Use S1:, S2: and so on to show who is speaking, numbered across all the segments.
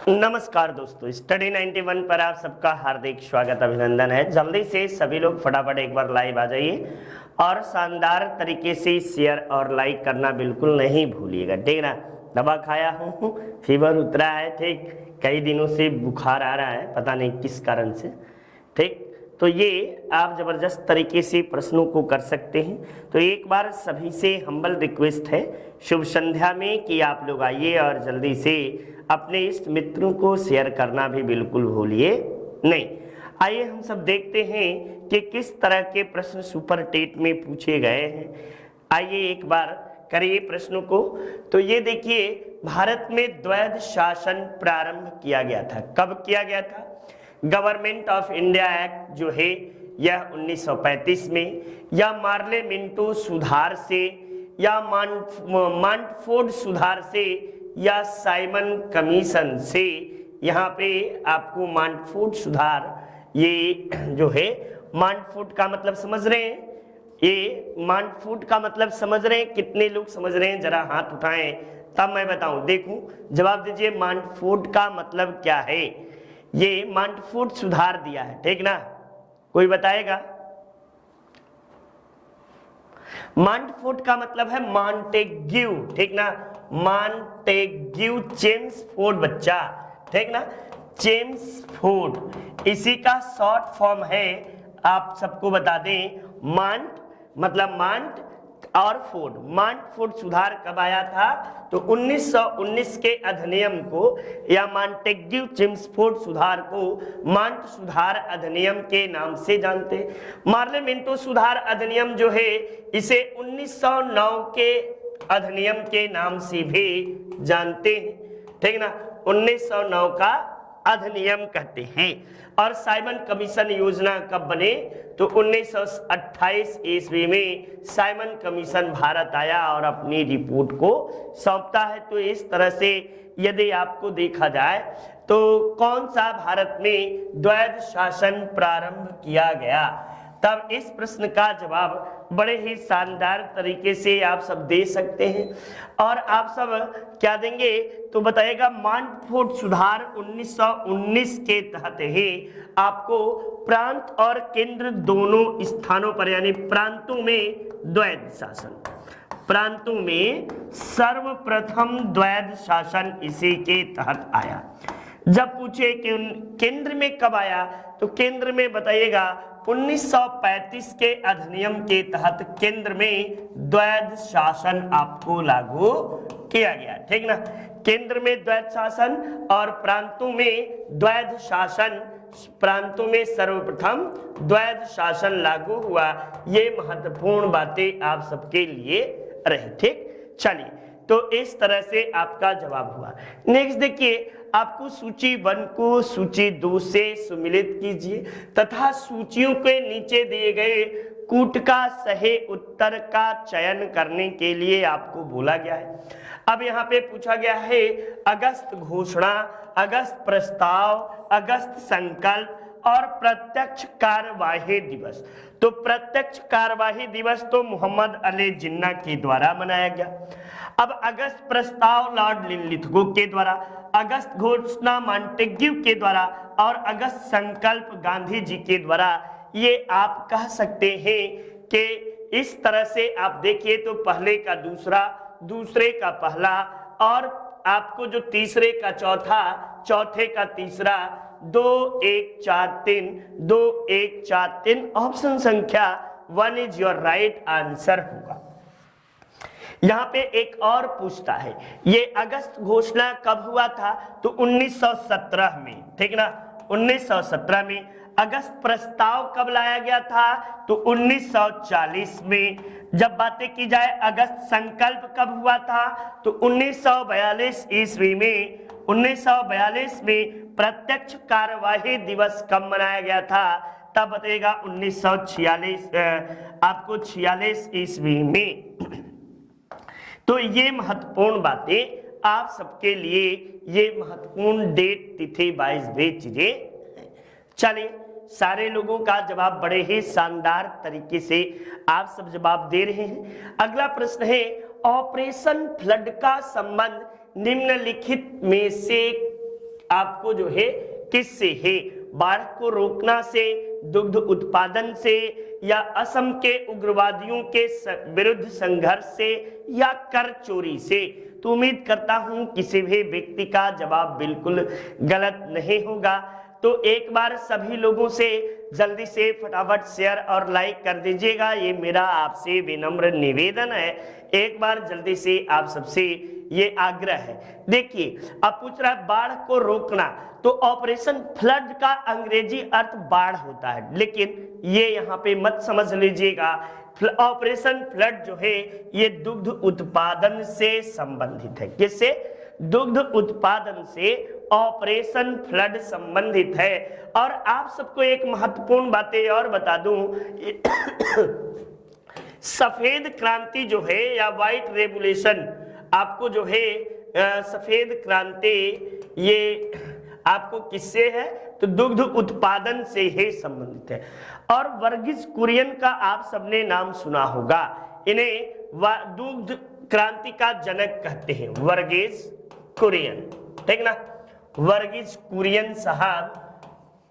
S1: नमस्कार दोस्तों, स्टडी 91 पर आप सबका हार्दिक स्वागत अभिनंदन है। जल्दी से सभी लोग फटाफट एक बार लाइव आ जाइए और शानदार तरीके से शेयर और लाइक करना बिल्कुल नहीं भूलिएगा, ठीक ना। दवा खाया हूँ, फीवर उतरा है, ठीक, कई दिनों से बुखार आ रहा है, पता नहीं किस कारण से, ठीक। तो ये आप जबरदस्त तरीके से प्रश्नों को कर सकते हैं। तो एक बार सभी से हम्बल रिक्वेस्ट है शुभ संध्या में कि आप लोग आइए और जल्दी से अपने इष्ट मित्रों को शेयर करना भी बिल्कुल भूलिए नहीं। आइए हम सब देखते हैं कि किस तरह के प्रश्न सुपर टेट में पूछे गए हैं। आइए एक बार करिए प्रश्नों को। तो ये देखिए, भारत में द्वैध शासन प्रारंभ किया गया था। कब किया गया था? गवर्नमेंट ऑफ इंडिया एक्ट जो है यह 1935 में, या मार्ले मिंटो सुधार से, या मांटफोर्ड सुधार से, या साइमन कमीशन से। यहाँ पे आपको मांटफोर्ड सुधार, ये जो है मांटफोर्ड का मतलब समझ रहे हैं? ये मांटफोर्ड का मतलब समझ रहे हैं? कितने लोग समझ रहे हैं? जरा हाथ उठाएं तब मैं बताऊं। देखूं, जवाब दीजिए, मांटफोर्ड का मतलब क्या है? ये मांटफोर्ड सुधार दिया है, ठीक ना। कोई बताएगा? मांटफोर्ड का मतलब है मॉन्टेग्यू, ठीक ना। मॉन्टेग्यू चेम्सफोर्ड बच्चा, ठीक ना, चेम्सफोर्ड इसी का शॉर्ट फॉर्म है। आप सबको बता दें, मांट मतलब मांट और फोर्ड। मांटफोर्ड सुधार कब आया था? तो 1919 के अधिनियम को, या मॉन्टेग्यू चेम्सफोर्ड सुधार को मांट सुधार अधिनियम के नाम से जानते। मार्ले मिंटो सुधार अधिनियम जो है इसे 1909 के अधिनियम के नाम से भी जानते हैं, ठीक ना। 1909 का अधिनियम कहते हैं। और साइमन कमीशन योजना कब बने? तो 1928 ईस्वी में साइमन कमीशन भारत आया और अपनी रिपोर्ट को सौंपता है। तो इस तरह से यदि आपको देखा जाए तो कौन सा भारत में द्वैध शासन प्रारंभ किया गया, तब इस प्रश्न का जवाब बड़े ही शानदार तरीके से आप सब दे सकते हैं। और आप सब क्या देंगे तो बताइएगा, मांटफोर्ड सुधार 1919 के तहत ही आपको प्रांत और केंद्र दोनों स्थानों पर, यानी प्रांतों में द्वैध शासन, प्रांतों में सर्वप्रथम द्वैध शासन इसी के तहत आया। जब पूछे कि केंद्र में कब आया, तो केंद्र में बताइएगा 1935 के अधिनियम के तहत केंद्र में द्वैध शासन आपको लागू किया गया, ठीक ना। केंद्र में द्वैध शासन और प्रांतों में द्वैध शासन, प्रांतों में सर्वप्रथम द्वैध शासन लागू हुआ। ये महत्वपूर्ण बातें आप सबके लिए रही, ठीक। चलिए, तो इस तरह से आपका जवाब हुआ। नेक्स्ट देखिए, आपको सूची 1 को सूची 2 से सुमिलित कीजिए तथा सूचियों के नीचे दिए गए कूट का सही उत्तर का चयन करने के लिए आपको बोला गया है। अब यहाँ पे पूछा गया है अगस्त घोषणा, अगस्त प्रस्ताव, अगस्त संकल्प और प्रत्यक्ष कार्यवाही दिवस। तो प्रत्यक्ष कार्यवाही दिवस तो मोहम्मद अली जिन्ना के द्वारा मनाया गया। अब अगस्त प्रस्ताव लॉर्ड लिथगो के द्वारा, अगस्त घोषणा मॉन्टेग्यू के द्वारा और अगस्त संकल्प गांधी जी के द्वारा। ये आप कह सकते हैं कि इस तरह से आप देखिए तो पहले का दूसरा, दूसरे का पहला, और आपको जो तीसरे का चौथा, चौथे का तीसरा, 2 1 4 3, 2 1 4 3, ऑप्शन संख्या 1 इज योर राइट आंसर होगा। यहाँ पे एक और पूछता है, ये अगस्त घोषणा कब हुआ था? तो 1917 में, ठीक ना, 1917 में। अगस्त प्रस्ताव कब लाया गया था? तो 1940 में। जब बातें की जाए अगस्त संकल्प कब हुआ था? तो 1942 ईस्वी में। 1942 में प्रत्यक्ष कार्यवाही दिवस कब मनाया गया था? तब बताइएगा 1946, आपको 46 ईस्वी में। तो ये महत्वपूर्ण बातें आप सबके लिए, ये महत्वपूर्ण डेट, तिथि, 22 भी चीजें। चलिए, सारे लोगों का जवाब बड़े ही शानदार तरीके से आप सब जवाब दे रहे हैं। अगला प्रश्न है, ऑपरेशन फ्लड का संबंध निम्नलिखित में से आपको जो है किससे है? बाढ़ को रोकना से, दुग्ध उत्पादन से, या असम के उग्रवादियों के विरुद्ध संघर्ष से, या कर चोरी से? तो उम्मीद करता हूं किसी भी व्यक्ति का जवाब बिल्कुल गलत नहीं होगा। तो एक बार सभी लोगों से जल्दी से फटाफट शेयर और लाइक कर दीजिएगा, ये मेरा आपसे विनम्र निवेदन है। एक बार जल्दी से आप सबसे ये आग्रह है। देखिए अब पूछ रहा है बाढ़ को रोकना, तो ऑपरेशन फ्लड का अंग्रेजी अर्थ बाढ़ होता है, लेकिन ये यहाँ पे मत समझ लीजिएगा। ऑपरेशन फ्लड जो है ये दुग्ध उत्पादन से संबंधित है। किससे? दुग्ध उत्पादन से ऑपरेशन फ्लड संबंधित है। और आप सबको एक महत्वपूर्ण बातें और बता दूं, सफेद क्रांति जो है या व्हाइट रेवोल्यूशन, आपको जो है सफेद क्रांति ये आपको किससे है? तो दुग्ध उत्पादन से ही संबंधित है। और वर्गीज कुरियन का आप सबने नाम सुना होगा, इन्हें दुग्ध क्रांति का जनक कहते हैं, वर्गीज कुरियन, ठीक ना? वर्गीज कुरियन साहब,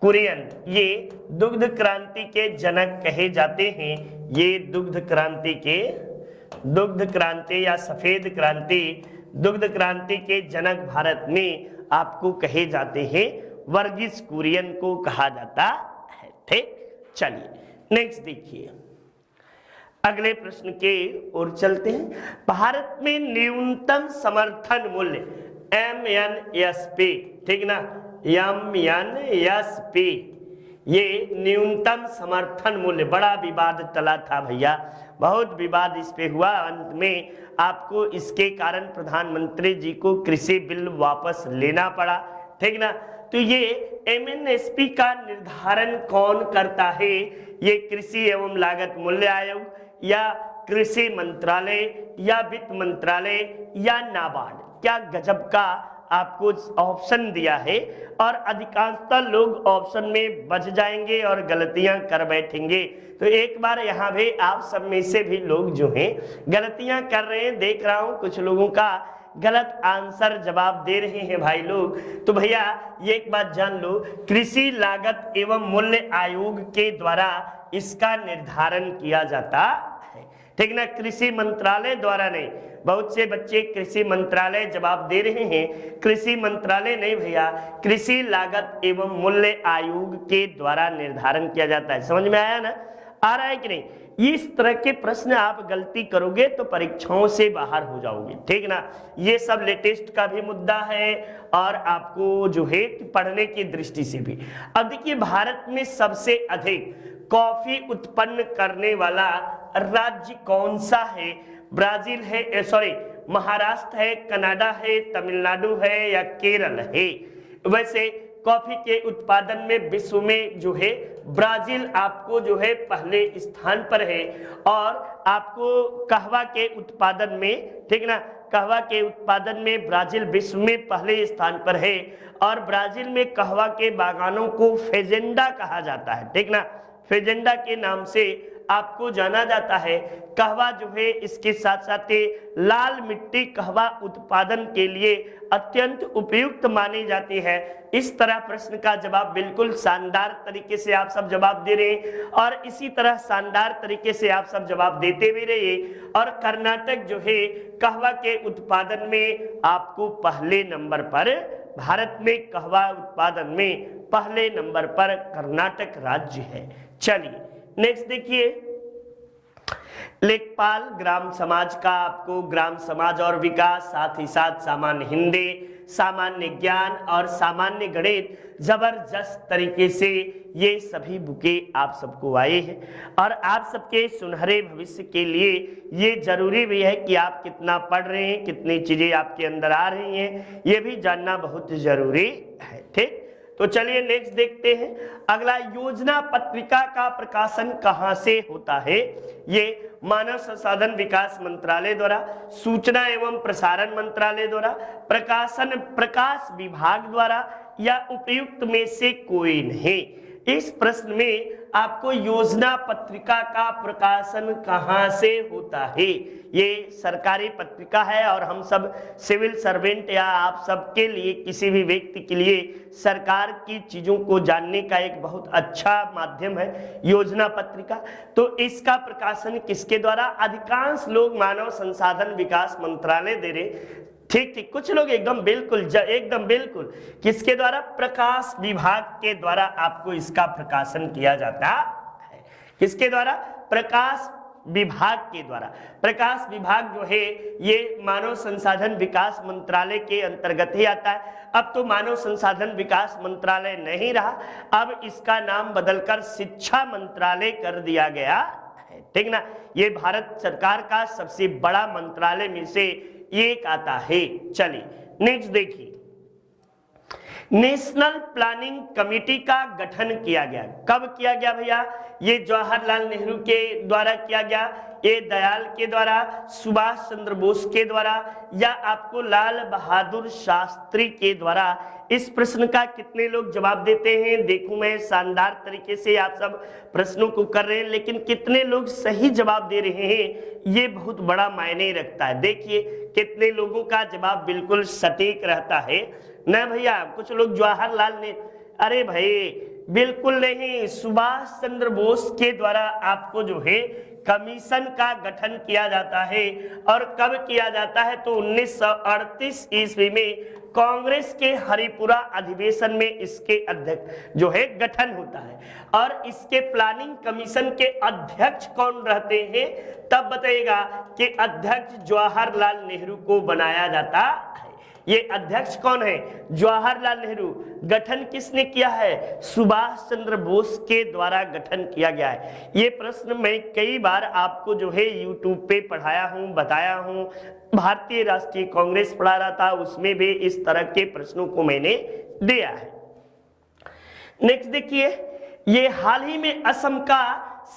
S1: कुरियन ये दुग्ध क्रांति के जनक कहे जाते हैं। ये दुग्ध क्रांति या सफेद क्रांति, दुग्ध क्रांति के जनक भारत में आपको कहे जाते हैं, वर्गीज कुरियन को कहा जाता है। ठीक, चलिए नेक्स्ट देखिए, अगले प्रश्न के ओर चलते हैं। भारत में न्यूनतम समर्थन मूल्य MNSP, ठीक ना, MNSP, ये न्यूनतम समर्थन मूल्य, बड़ा विवाद चला था भैया, बहुत विवाद इस पे हुआ। अंत में आपको इसके कारण प्रधानमंत्री जी को कृषि बिल वापस लेना पड़ा, ठीक ना। तो ये MNSP का निर्धारण कौन करता है? ये कृषि एवं लागत मूल्य आयोग, या कृषि मंत्रालय, या वित्त मंत्रालय, या नाबार्ड। क्या गजब का आपको ऑप्शन दिया है, और अधिकांशतः लोग ऑप्शन में बच जाएंगे और गलतियां कर बैठेंगे। तो एक बार यहाँ भी आप सब में से भी लोग जो हैं गलतियां कर रहे हैं, देख रहा हूं कुछ लोगों का गलत आंसर जवाब दे रहे हैं भाई लोग। तो भैया ये एक बात जान लो, कृषि लागत एवं मूल्य आयोग के द्वारा इसका निर्धारण किया जाता है, ठीक ना, कृषि मंत्रालय द्वारा नहीं। बहुत से बच्चे कृषि मंत्रालय जवाब दे रहे हैं, कृषि मंत्रालय नहीं भैया, कृषि लागत एवं मूल्य आयोग के द्वारा निर्धारण किया जाता है। समझ में आया ना? आ रहा है कि नहीं? इस तरह के प्रश्न आप गलती करोगे तो परीक्षाओं से बाहर हो जाओगे, ठीक ना। ये सब लेटेस्ट का भी मुद्दा है और आपको जो है पढ़ने की दृष्टि से भी। अब देखिए भारत में सबसे अधिक कॉफी उत्पन्न करने वाला राज्य कौन सा है? ब्राजील है, सॉरी महाराष्ट्र है, कनाडा है, तमिलनाडु है, या केरल है? वैसे कॉफी के उत्पादन में विश्व में जो है ब्राजील आपको जो है पहले स्थान पर है। और आपको कहवा के उत्पादन में, ठीक ना, कहवा के उत्पादन में ब्राजील विश्व में पहले स्थान पर है। और ब्राजील में कहवा के बागानों को फेजेंडा कहा जाता है, ठीक ना, फेजेंडा के नाम से आपको जाना जाता है। कहवा जो है इसके साथ साथ लाल मिट्टी कहवा उत्पादन के लिए अत्यंत उपयुक्त मानी जाती है। इस तरह प्रश्न का जवाब बिल्कुल शानदार तरीके से आप सब जवाब दे रहे हैं, और इसी तरह शानदार तरीके से आप सब जवाब देते भी रहिए। और कर्नाटक जो है कहवा के उत्पादन में आपको पहले नंबर पर, भारत में कहवा उत्पादन में पहले नंबर पर कर्नाटक राज्य है। चलिए नेक्स्ट देखिए, लेखपाल ग्राम समाज का आपको ग्राम समाज और विकास, साथ ही साथ सामान्य हिंदी, सामान्य ज्ञान और सामान्य गणित, जबरदस्त तरीके से ये सभी बुकें आप सबको आए हैं। और आप सबके सुनहरे भविष्य के लिए ये जरूरी भी है कि आप कितना पढ़ रहे हैं, कितनी चीजें आपके अंदर आ रही हैं, ये भी जानना बहुत जरूरी है। ठीक, तो चलिए नेक्स्ट देखते हैं। अगला, योजना पत्रिका का प्रकाशन कहां से होता है? ये मानव संसाधन विकास मंत्रालय द्वारा, सूचना एवं प्रसारण मंत्रालय द्वारा, प्रकाशन प्रकाश विभाग द्वारा, या उपयुक्त में से कोई नहीं। इस प्रश्न में आपको योजना पत्रिका का प्रकाशन कहां से होता है? ये सरकारी पत्रिका है और हम सब सिविल सर्वेंट या आप सबके लिए, किसी भी व्यक्ति के लिए सरकार की चीजों को जानने का एक बहुत अच्छा माध्यम है योजना पत्रिका। तो इसका प्रकाशन किसके द्वारा? अधिकांश लोग मानव संसाधन विकास मंत्रालय दे रहे, ठीक ठीक, कुछ लोग एकदम बिल्कुल किसके द्वारा? प्रकाश विभाग के द्वारा आपको इसका प्रकाशन किया जाता है। किसके द्वारा? प्रकाश विभाग के द्वारा। प्रकाश विभाग जो है ये मानव संसाधन विकास मंत्रालय के अंतर्गत ही आता है। अब तो मानव संसाधन विकास मंत्रालय नहीं रहा, अब इसका नाम बदलकर शिक्षा मंत्रालय कर दिया गया है, ठीक ना। ये भारत सरकार का सबसे बड़ा मंत्रालय में से एक आता है। चलिए नेक्स्ट देखिए, नेशनल प्लानिंग कमेटी का गठन किया गया। कब किया गया भैया? ये जवाहरलाल नेहरू के द्वारा किया गया, ये दयाल के द्वारा, सुभाष चंद्र बोस के द्वारा, या आपको लाल बहादुर शास्त्री के द्वारा? इस प्रश्न का कितने लोग जवाब देते हैं? देखूं मैं, शानदार तरीके से आप सब प्रश्नों को कर रहे हैं, लेकिन कितने लोग सही जवाब दे रहे हैं ये बहुत बड़ा मायने रखता है। देखिए कितने लोगों का जवाब बिल्कुल सटीक रहता है ना भैया। कुछ लोग जवाहरलाल ने, अरे भाई बिल्कुल नहीं, सुभाष चंद्र बोस के द्वारा आपको जो है कमीशन का गठन किया जाता है। और कब किया जाता है? तो 1938 ईस्वी में कांग्रेस के हरिपुरा अधिवेशन में इसके अध्यक्ष जो है गठन होता है। और इसके प्लानिंग कमीशन के अध्यक्ष कौन रहते हैं? तब बताइएगा कि अध्यक्ष जवाहरलाल नेहरू को बनाया जाता है। ये अध्यक्ष कौन है? जवाहरलाल नेहरू। गठन किसने किया है? सुभाष चंद्र बोस के द्वारा गठन किया गया है। ये प्रश्न मैं कई बार आपको जो है यूट्यूब पे पढ़ाया हूं, बताया हूं। भारतीय राष्ट्रीय कांग्रेस पढ़ा रहा था, उसमें भी इस तरह के प्रश्नों को मैंने दिया है। नेक्स्ट देखिए, ये हाल ही में असम का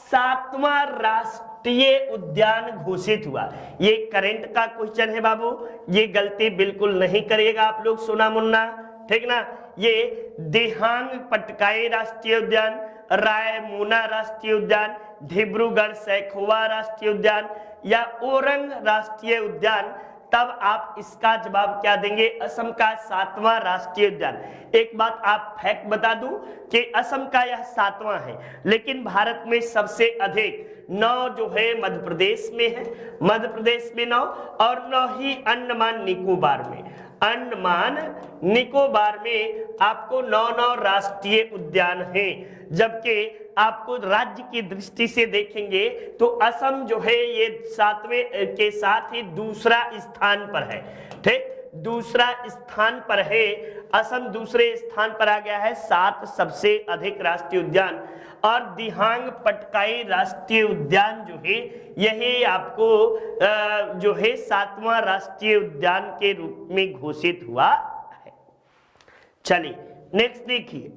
S1: 7वां राष्ट्रीय उद्यान घोषित हुआ। ये करंट का क्वेश्चन है बाबू, ये गलती बिल्कुल नहीं करिएगा आप लोग, सोना मुन्ना, ठीक ना। ये दिहांग पटकाई राष्ट्रीय उद्यान, रायमोना राष्ट्रीय उद्यान, डिब्रूगढ़ सैखोवा राष्ट्रीय उद्यान या ओरंग राष्ट्रीय उद्यान? तब आप इसका जवाब क्या देंगे? असम का 7वां राष्ट्रीय उद्यान। एक बात आप फैक्ट बता दूं कि असम का यह 7वां है, लेकिन भारत में सबसे अधिक 9 जो है मध्य प्रदेश में है, मध्य प्रदेश में 9, और 9 ही अंडमान निकोबार में। अंडमान निकोबार में आपको 9 राष्ट्रीय उद्यान हैं। जबकि आपको राज्य की दृष्टि से देखेंगे तो असम जो है ये 7वें के साथ ही दूसरा स्थान पर है, ठीक, दूसरा स्थान पर है। असम दूसरे स्थान पर आ गया है, 7 सबसे अधिक राष्ट्रीय उद्यान। और दिहांग पटकाई राष्ट्रीय उद्यान जो है यही आपको जो है 7वां राष्ट्रीय उद्यान के रूप में घोषित हुआ है। चलिए नेक्स्ट देखिए,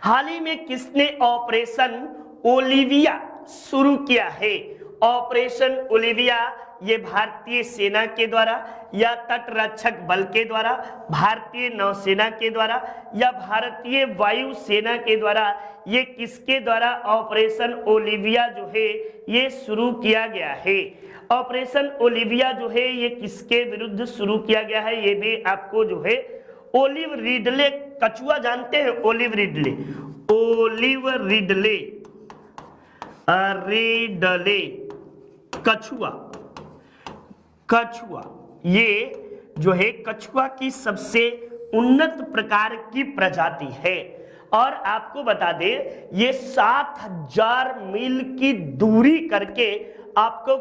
S1: हाल ही में किसने ऑपरेशन ओलिविया शुरू किया है? ऑपरेशन ओलिविया ये भारतीय सेना के द्वारा या तटरक्षक बल के द्वारा, भारतीय नौसेना के द्वारा या भारतीय वायु सेना के द्वारा? ये किसके द्वारा ऑपरेशन ओलिविया जो है ये शुरू किया गया है? ऑपरेशन ओलिविया जो है ये किसके विरुद्ध शुरू किया गया है? ये भी आपको जो है ओलिव रिडले कछुआ जानते हैं? Olive Ridley, olive Ridley, Ridley कछुआ, कछुआ ये जो है कछुआ की सबसे उन्नत प्रकार की प्रजाति है। और आपको बता दें ये 7000 मील की दूरी करके आपको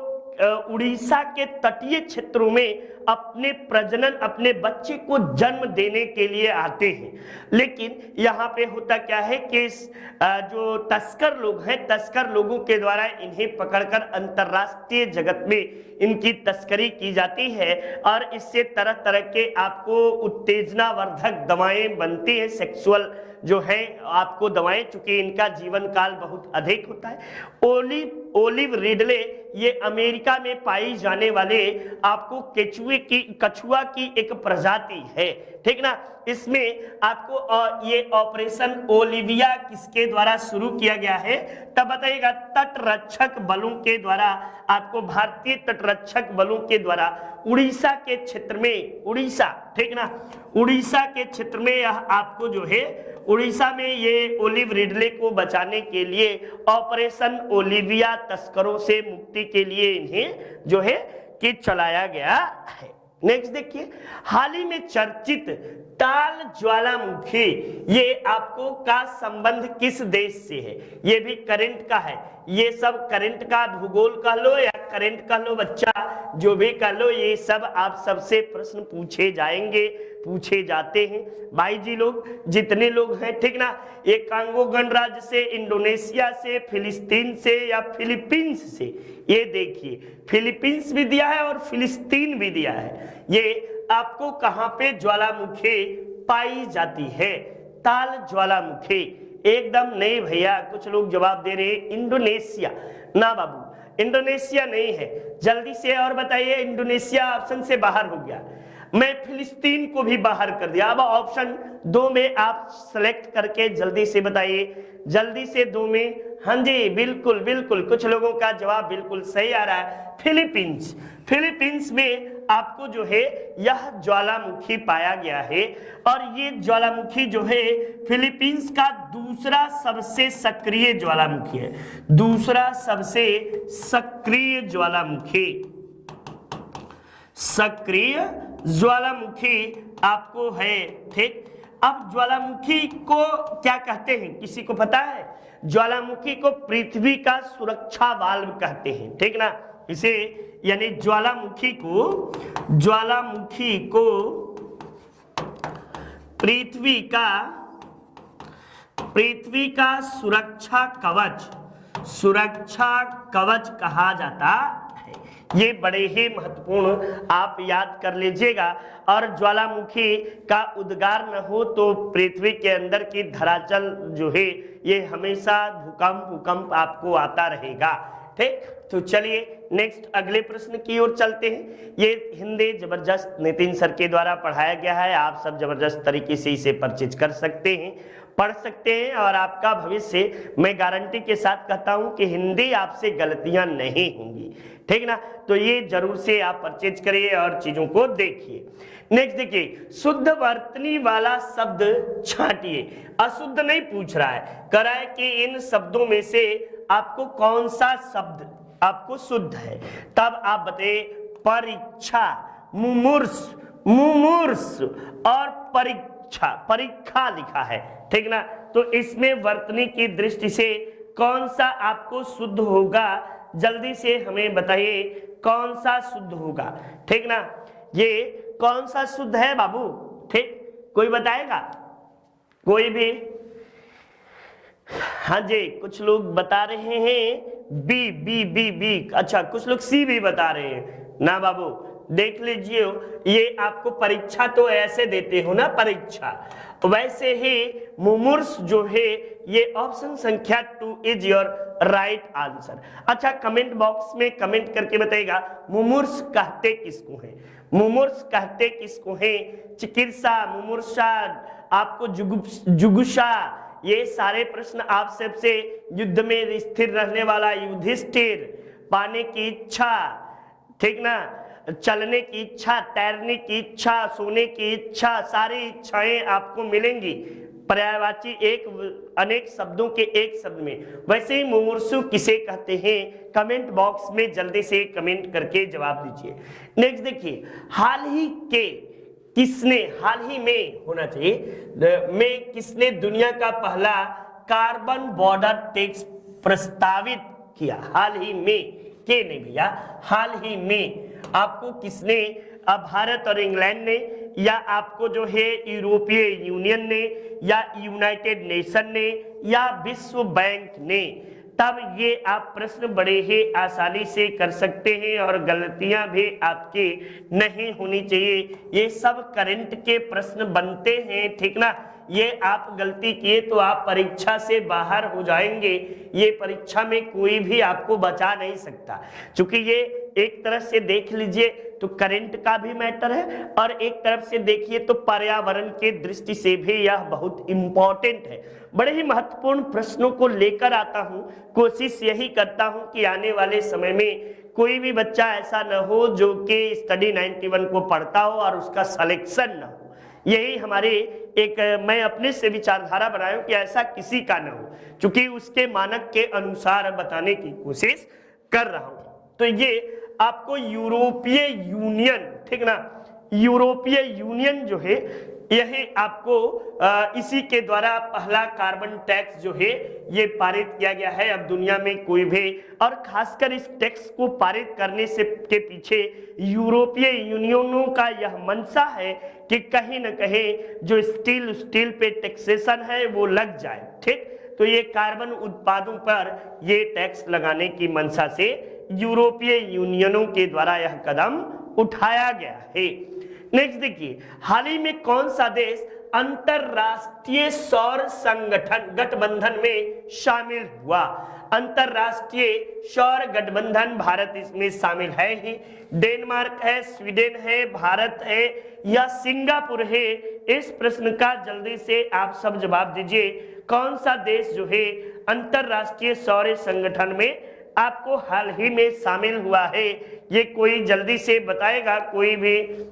S1: उड़ीसा के तटीय क्षेत्रों में अपने प्रजनन, अपने बच्चे को जन्म देने के लिए आते हैं। लेकिन यहाँ पे होता क्या है कि जो तस्कर लोग हैं, तस्कर लोगों के द्वारा इन्हें पकड़कर अंतरराष्ट्रीय जगत में इनकी तस्करी की जाती है और इससे तरह तरह के आपको उत्तेजनावर्धक दवाएं बनती है, सेक्सुअल जो है आपको दवाएं, चूंकि इनका जीवन काल बहुत अधिक होता है। ओलिव रिडले ये अमेरिका में पाई जाने वाले आपको केचुए कछुआ की एक प्रजाति है, ठीक ना। इसमें आपको ये ऑपरेशन ओलिविया किसके द्वारा शुरू किया गया है, तब बताइएगा। तटरक्षक बलों के द्वारा, आपको भारतीय तटरक्षक बलों के द्वारा उड़ीसा के क्षेत्र में, उड़ीसा, ठीक ना, उड़ीसा के क्षेत्र में यह आपको जो है उड़ीसा में ये ओलिव रिडले को बचाने के लिए ऑपरेशन ओलिविया तस्करों से मुक्ति के लिए इन्हें जो है कि चलाया गया है। नेक्स्ट देखिए, हाल ही में चर्चित ताल ज्वालामुखी, ये आपको का संबंध किस देश से है, ये भी करंट का है। ये सब करंट का भूगोल कह लो या करंट कह लो बच्चा, जो भी कह लो, ये सब आप सबसे प्रश्न पूछे जाएंगे, पूछे जाते हैं। भाई जी लोग जितने लोग हैं, ठीक ना, ये कांगो गणराज्य से, इंडोनेशिया से, फिलिस्तीन से या फिलीपींस से, ये देखिए फिलीपींस भी दिया है और फिलिस्तीन भी दिया है। ये आपको कहां पे ज्वालामुखी पाई जाती है, ताल ज्वालामुखी। एकदम नहीं भैया, कुछ लोग जवाब दे रहे हैं इंडोनेशिया। ना बाबू, इंडोनेशिया नहीं है। जल्दी से और बताइए, इंडोनेशिया ऑप्शन से बाहर हो गया। मैं फिलिस्तीन को भी बाहर कर दिया। अब ऑप्शन 2 में आप सेलेक्ट करके जल्दी से बताइए, जल्दी से 2 में। हाँ जी, बिल्कुल बिल्कुल, कुछ लोगों का जवाब बिल्कुल सही आ रहा है, फिलीपींस। फिलीपींस में आपको जो है यह ज्वालामुखी पाया गया है, और ये ज्वालामुखी जो है फिलीपींस का दूसरा सबसे सक्रिय ज्वालामुखी है, दूसरा सबसे सक्रिय ज्वालामुखी। सक्रिय ज्वालामुखी आपको है, ठीक। अब ज्वालामुखी को क्या कहते हैं, किसी को पता है? ज्वालामुखी को पृथ्वी का सुरक्षा वाल्व कहते हैं, ठीक ना। इसे यानी ज्वालामुखी को पृथ्वी का सुरक्षा कवच कहा जाता है। ये बड़े ही महत्वपूर्ण आप याद कर लीजिएगा। और ज्वालामुखी का उद्गार न हो तो पृथ्वी के अंदर की धरातल जो है ये हमेशा भूकंप आपको आता रहेगा, ठीक। तो चलिए नेक्स्ट अगले प्रश्न की ओर चलते हैं। ये हिंदी जबरदस्त नितिन सर के द्वारा पढ़ाया गया है, आप सब जबरदस्त तरीके से इसे परचेज कर सकते हैं, पढ़ सकते हैं, और आपका भविष्य मैं गारंटी के साथ कहता हूं कि हिंदी आपसे गलतियां नहीं होंगी, ठीक ना। तो ये जरूर से आप परचेज करिए और चीजों को देखिए। नेक्स्ट देखिए, शुद्ध वर्तनी वाला शब्द छांटिए। अशुद्ध नहीं पूछ रहा है, कह रहा है कि इन शब्दों में से आपको कौन सा शब्द आपको शुद्ध है। तब आप बताइए, परीक्षा, मुमूर्ष और परीक्षा लिखा है, ठीक ना। तो इसमें वर्तनी की दृष्टि से कौन सा आपको शुद्ध होगा, जल्दी से हमें बताइए कौन सा शुद्ध होगा, ठीक ना। ये कौन सा शुद्ध है बाबू, ठीक, कोई बताएगा? कोई भी? हाँ जी, कुछ लोग बता रहे हैं बी। अच्छा, कुछ लोग सी भी बता रहे हैं। ना बाबू, देख लीजिए, ये आपको परीक्षा तो ऐसे देते हो ना, परीक्षा, वैसे ही मुमूर्ष जो है ये ऑप्शन संख्या 2 इज योर राइट आंसर। अच्छा, कमेंट बॉक्स में कमेंट करके बताइएगा मुमूर्ष कहते किसको है, मुमूर्ष कहते किसको है? चिकित्सा, मुमूर्षा, आपको जुगुषा, ये सारे प्रश्न आप सबसे युद्ध में स्थिर रहने वाला युधिष्ठिर, पाने की इच्छा, ठीक ना, चलने की इच्छा, तैरने की इच्छा, सोने की इच्छा, सारी इच्छाएं आपको मिलेंगी पर्यायवाची अनेक शब्दों के एक शब्द में। वैसे ही मुमूर्षु किसे कहते हैं, कमेंट बॉक्स में जल्दी से कमेंट करके जवाब दीजिए। नेक्स्ट देखिए, हाल ही में होना चाहिए में किसने दुनिया का पहला कार्बन बॉर्डर टैक्स प्रस्तावित किया? हाल ही में के नहीं भैया, हाल ही में आपको किसने, भारत और इंग्लैंड ने, या आपको जो है यूरोपीय यूनियन ने, या यूनाइटेड नेशन ने, या विश्व बैंक ने? तब ये आप प्रश्न बड़े ही आसानी से कर सकते हैं और गलतियां भी आपकी नहीं होनी चाहिए। ये सब करंट के प्रश्न बनते हैं, ठीक ना। ये आप गलती किए तो आप परीक्षा से बाहर हो जाएंगे। ये परीक्षा में कोई भी आपको बचा नहीं सकता, क्योंकि ये एक तरफ से देख लीजिए तो करंट का भी मैटर है, और एक तरफ से देखिए तो पर्यावरण के दृष्टि से भी यह बहुत इंपॉर्टेंट है। बड़े ही महत्वपूर्ण प्रश्नों को लेकर आता हूं, कोशिश यही करता हूं कि आने वाले समय में कोई भी बच्चा ऐसा न हो जो कि स्टडी 91 को पढ़ता हो और उसका सिलेक्शन न हो। यही हमारे एक मैं अपने से विचारधारा बनाया हूं कि ऐसा किसी का न हो, क्योंकि उसके मानक के अनुसार बताने की कोशिश कर रहा हूं। तो ये आपको यूरोपीय यूनियन, ठीक ना, यूरोपीय यूनियन जो है यही आपको इसी के द्वारा पहला कार्बन टैक्स जो है ये पारित किया गया है। अब दुनिया में कोई भी, और खासकर इस टैक्स को पारित करने से के पीछे यूरोपीय यूनियनों का यह मंशा है कि कहीं न कहीं जो स्टील पे टैक्सेशन है वो लग जाए, ठीक। तो ये कार्बन उत्पादों पर ये टैक्स लगाने की मंशा से यूरोपीय यूनियनों के द्वारा यह कदम उठाया गया है। नेक्स्ट देखिए, हाल ही में कौन सा देश अंतरराष्ट्रीय सौर संगठन गठबंधन में शामिल हुआ? अंतरराष्ट्रीय सौर गठबंधन भारत इसमें शामिल है ही। डेनमार्क है, स्वीडन है, भारत है या सिंगापुर है? इस प्रश्न का जल्दी से आप सब जवाब दीजिए। कौन सा देश जो है अंतरराष्ट्रीय सौर संगठन में आपको हाल ही में शामिल हुआ है? ये कोई जल्दी से बताएगा? कोई भी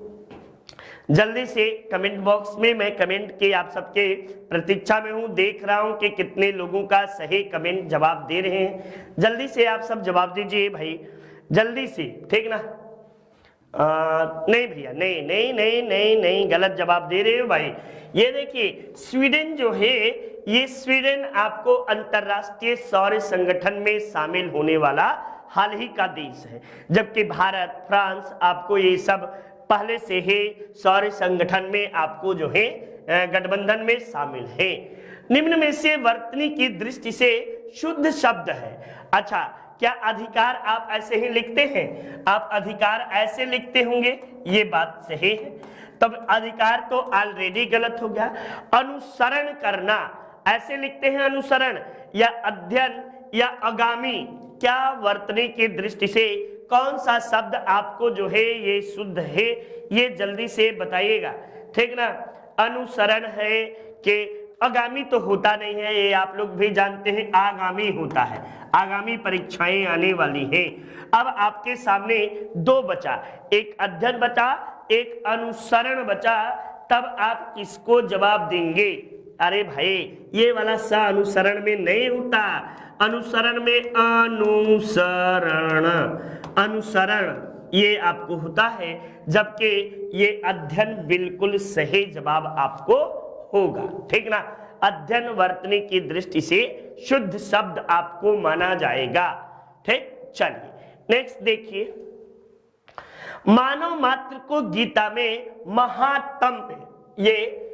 S1: जल्दी से कमेंट बॉक्स में, मैं कमेंट के आप सबके प्रतीक्षा में हूं, देख रहा हूं कि कितने लोगों का सही कमेंट जवाब दे रहे हैं। जल्दी से आप सब जवाब दीजिए भाई, जल्दी से, ठीक ना। नहीं भैया, नहीं नहीं नहीं नहीं नहीं, गलत जवाब दे रहे हो भाई। ये देखिए स्वीडन जो है, ये स्वीडन आपको अंतरराष्ट्रीय सौर संगठन में शामिल होने वाला हाल ही का देश है, जबकि भारत, फ्रांस आपको ये सब पहले से ही सौर संगठन में आपको जो है गठबंधन में शामिल है। निम्न में से वर्तनी की दृष्टि से शुद्ध शब्द है। अच्छा, क्या अधिकार आप ऐसे ही लिखते हैं? आप अधिकार ऐसे लिखते होंगे, ये बात सही है, तब अधिकार तो ऑलरेडी गलत हो गया। अनुसरण करना ऐसे लिखते हैं, अनुसरण या अध्ययन या आगामी, क्या वर्तनी की दृष्टि से कौन सा शब्द आपको जो है ये शुद्ध है? ये जल्दी से बताइएगा, ठीक ना। अनुसरण है कि आगामी तो होता नहीं है, ये आप लोग भी जानते हैं, आगामी होता है, आगामी परीक्षाएं आने वाली है। अब आपके सामने दो बचा, एक अध्ययन बचा, एक अनुसरण बचा, तब आप किसको जवाब देंगे? अरे भाई, ये वाला सा अनुसरण में नहीं होता, अनुसरण में अनुसरण, अनुसरण ये आपको होता है, जबकि ये अध्ययन बिल्कुल सही जवाब आपको होगा, ठीक ना। अध्ययन वर्तनी की दृष्टि से शुद्ध शब्द आपको माना जाएगा, ठीक। चलिए नेक्स्ट देखिए, मानव मात्र को गीता में महात्म्य, ये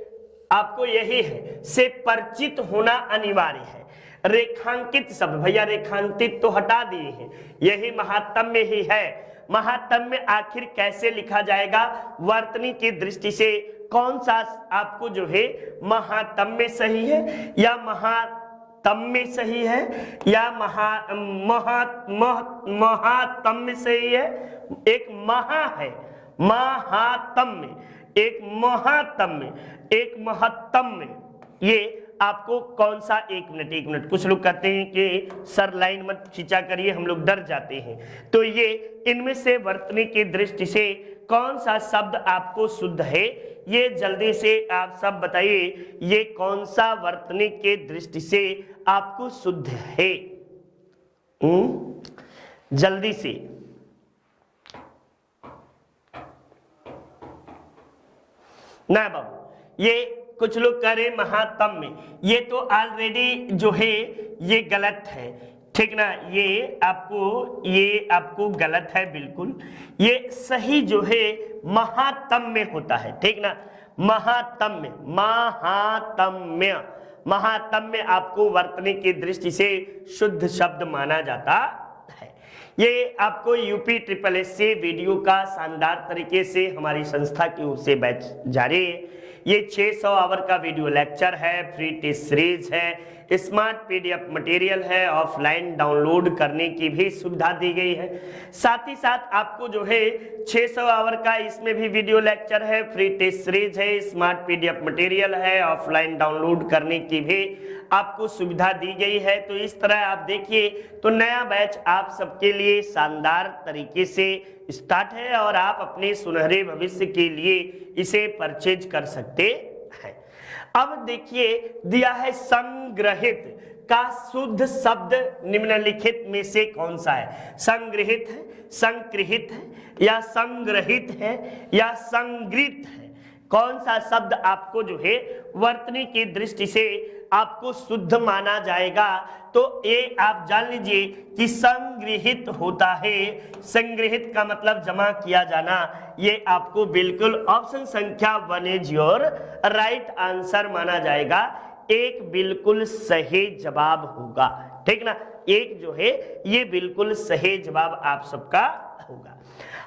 S1: आपको यही है से परिचित होना अनिवार्य है। रेखांकित शब्द, भैया रेखांकित तो हटा दिए हैं, यही महात्म्य ही है। महात्म्य आखिर कैसे लिखा जाएगा? वर्तनी की दृष्टि से कौन सा आपको जो है महात्म्य सही है या महात्म्य सही है या महात्म्य सही है? एक महा है, महात्म्य, एक महात्म्य, एक महत्म्य, ये आपको कौन सा? एक मिनट, कुछ लोग कहते हैं कि सर लाइन मत खींचा करिए, हम लोग डर जाते हैं। तो ये इनमें से वर्तनी की दृष्टि से कौन सा शब्द आपको शुद्ध है? ये जल्दी से आप सब बताइए, ये कौन सा वर्तनी के दृष्टि से आपको शुद्ध है? जल्दी से ना बाबू, ये कुछ लोग कह रहे महात्म्य, ये तो ऑलरेडी जो है ये गलत है, ठीक ना। ये आपको गलत है बिल्कुल। ये सही जो है महात्म्य होता है, ठीक ना। महात्म्य, महात्म्य, महात्म्य आपको वर्तनी की दृष्टि से शुद्ध शब्द माना जाता है। ये आपको यूपी SSS वीडियो का शानदार तरीके से हमारी संस्था की ओर से बैच जारी है। ये 600 आवर का वीडियो लेक्चर है, फ्री टेस्ट सीरीज है, स्मार्ट पीडीएफ मटेरियल है, ऑफलाइन डाउनलोड करने की भी सुविधा दी गई है। साथ ही साथ आपको जो है 600 आवर का इसमें भी वीडियो लेक्चर है, फ्री टेस्ट सीरीज है, स्मार्ट पीडीएफ मटेरियल है, ऑफलाइन डाउनलोड करने की भी आपको सुविधा दी गई है। तो इस तरह आप देखिए तो नया बैच आप सबके लिए शानदार तरीके से स्टार्ट है और आप अपने सुनहरे भविष्य के लिए इसे परचेज कर सकते हैं। अब देखिए दिया है संग्रहित का शुद्ध शब्द निम्नलिखित में से कौन सा है? संग्रहित है, संकृहित है, या संग्रहित है, या संगृहित है? कौन सा शब्द आपको जो है वर्तनी की दृष्टि से आपको शुद्ध माना जाएगा? तो ये आप जान लीजिए कि संग्रहित होता है। संग्रहित का मतलब जमा किया जाना। ये आपको बिल्कुल ऑप्शन संख्या 1 इज योर राइट आंसर माना जाएगा। एक बिल्कुल सही जवाब होगा, ठीक ना। एक जो है ये बिल्कुल सही जवाब आप सबका होगा।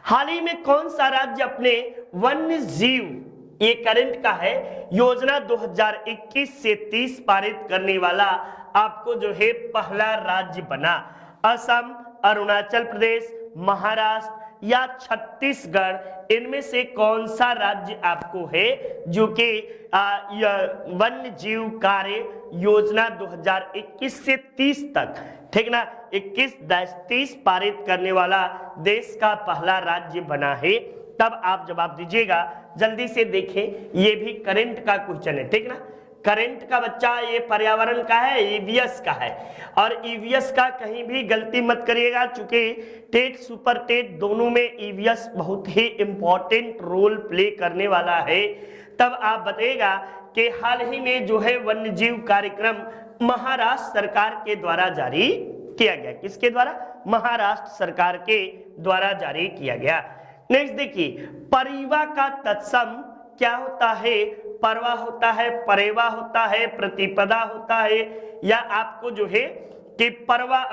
S1: हाल ही में कौन सा राज्य अपने वन्य जीव, ये करंट का है, योजना 2021 से 30 पारित करने वाला आपको जो है पहला राज्य बना? असम, अरुणाचल प्रदेश, महाराष्ट्र या छत्तीसगढ़? इनमें से कौन सा राज्य आपको है जो कि वन्य जीव कार्य योजना 2021 से 30 तक, ठीक ना, 21-30 पारित करने वाला देश का पहला राज्य बना है? तब आप जवाब दीजिएगा। जल्दी से देखें, ये भी करंट का क्वेश्चन है, ठीक ना। करंट का बच्चा ये पर्यावरण का है, ईवीएस का है, और ईवीएस का कहीं भी गलती मत करिएगा, चूंकि टेट सुपर टेट दोनों में ईवीएस बहुत ही इंपॉर्टेंट रोल प्ले करने वाला है। तब आप बताइएगा कि हाल ही में जो है वन्यजीव कार्यक्रम महाराष्ट्र सरकार के द्वारा जारी किया गया। किसके द्वारा? महाराष्ट्र सरकार के द्वारा जारी किया गया। नेक्स्ट देखिए, परिवा का तत्सम क्या होता है? परवा होता है, परेवा होता है, प्रतिपदा होता है, या आपको जो है कि परवा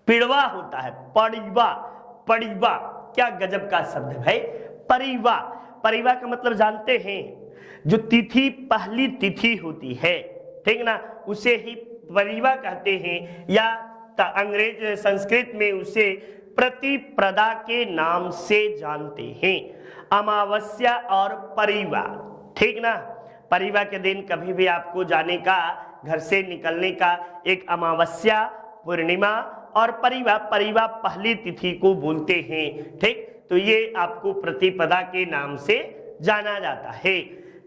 S1: पिड़वा होता है? पड़ीवा, पड़ीवा, क्या गजब का शब्द है भाई, परिवा। परिवा का मतलब जानते हैं? जो तिथि पहली तिथि होती है, ठीक ना, उसे ही परिवा कहते हैं, या अंग्रेज संस्कृत में उसे प्रतिप्रदा के नाम से जानते हैं। अमावस्या और परिवा, ठीक ना। परिवा के दिन कभी भी आपको जाने का, घर से निकलने का, एक अमावस्या, पूर्णिमा और परिवा, परिवा पहली तिथि को बोलते हैं, ठीक। तो ये आपको प्रतिपदा के नाम से जाना जाता है।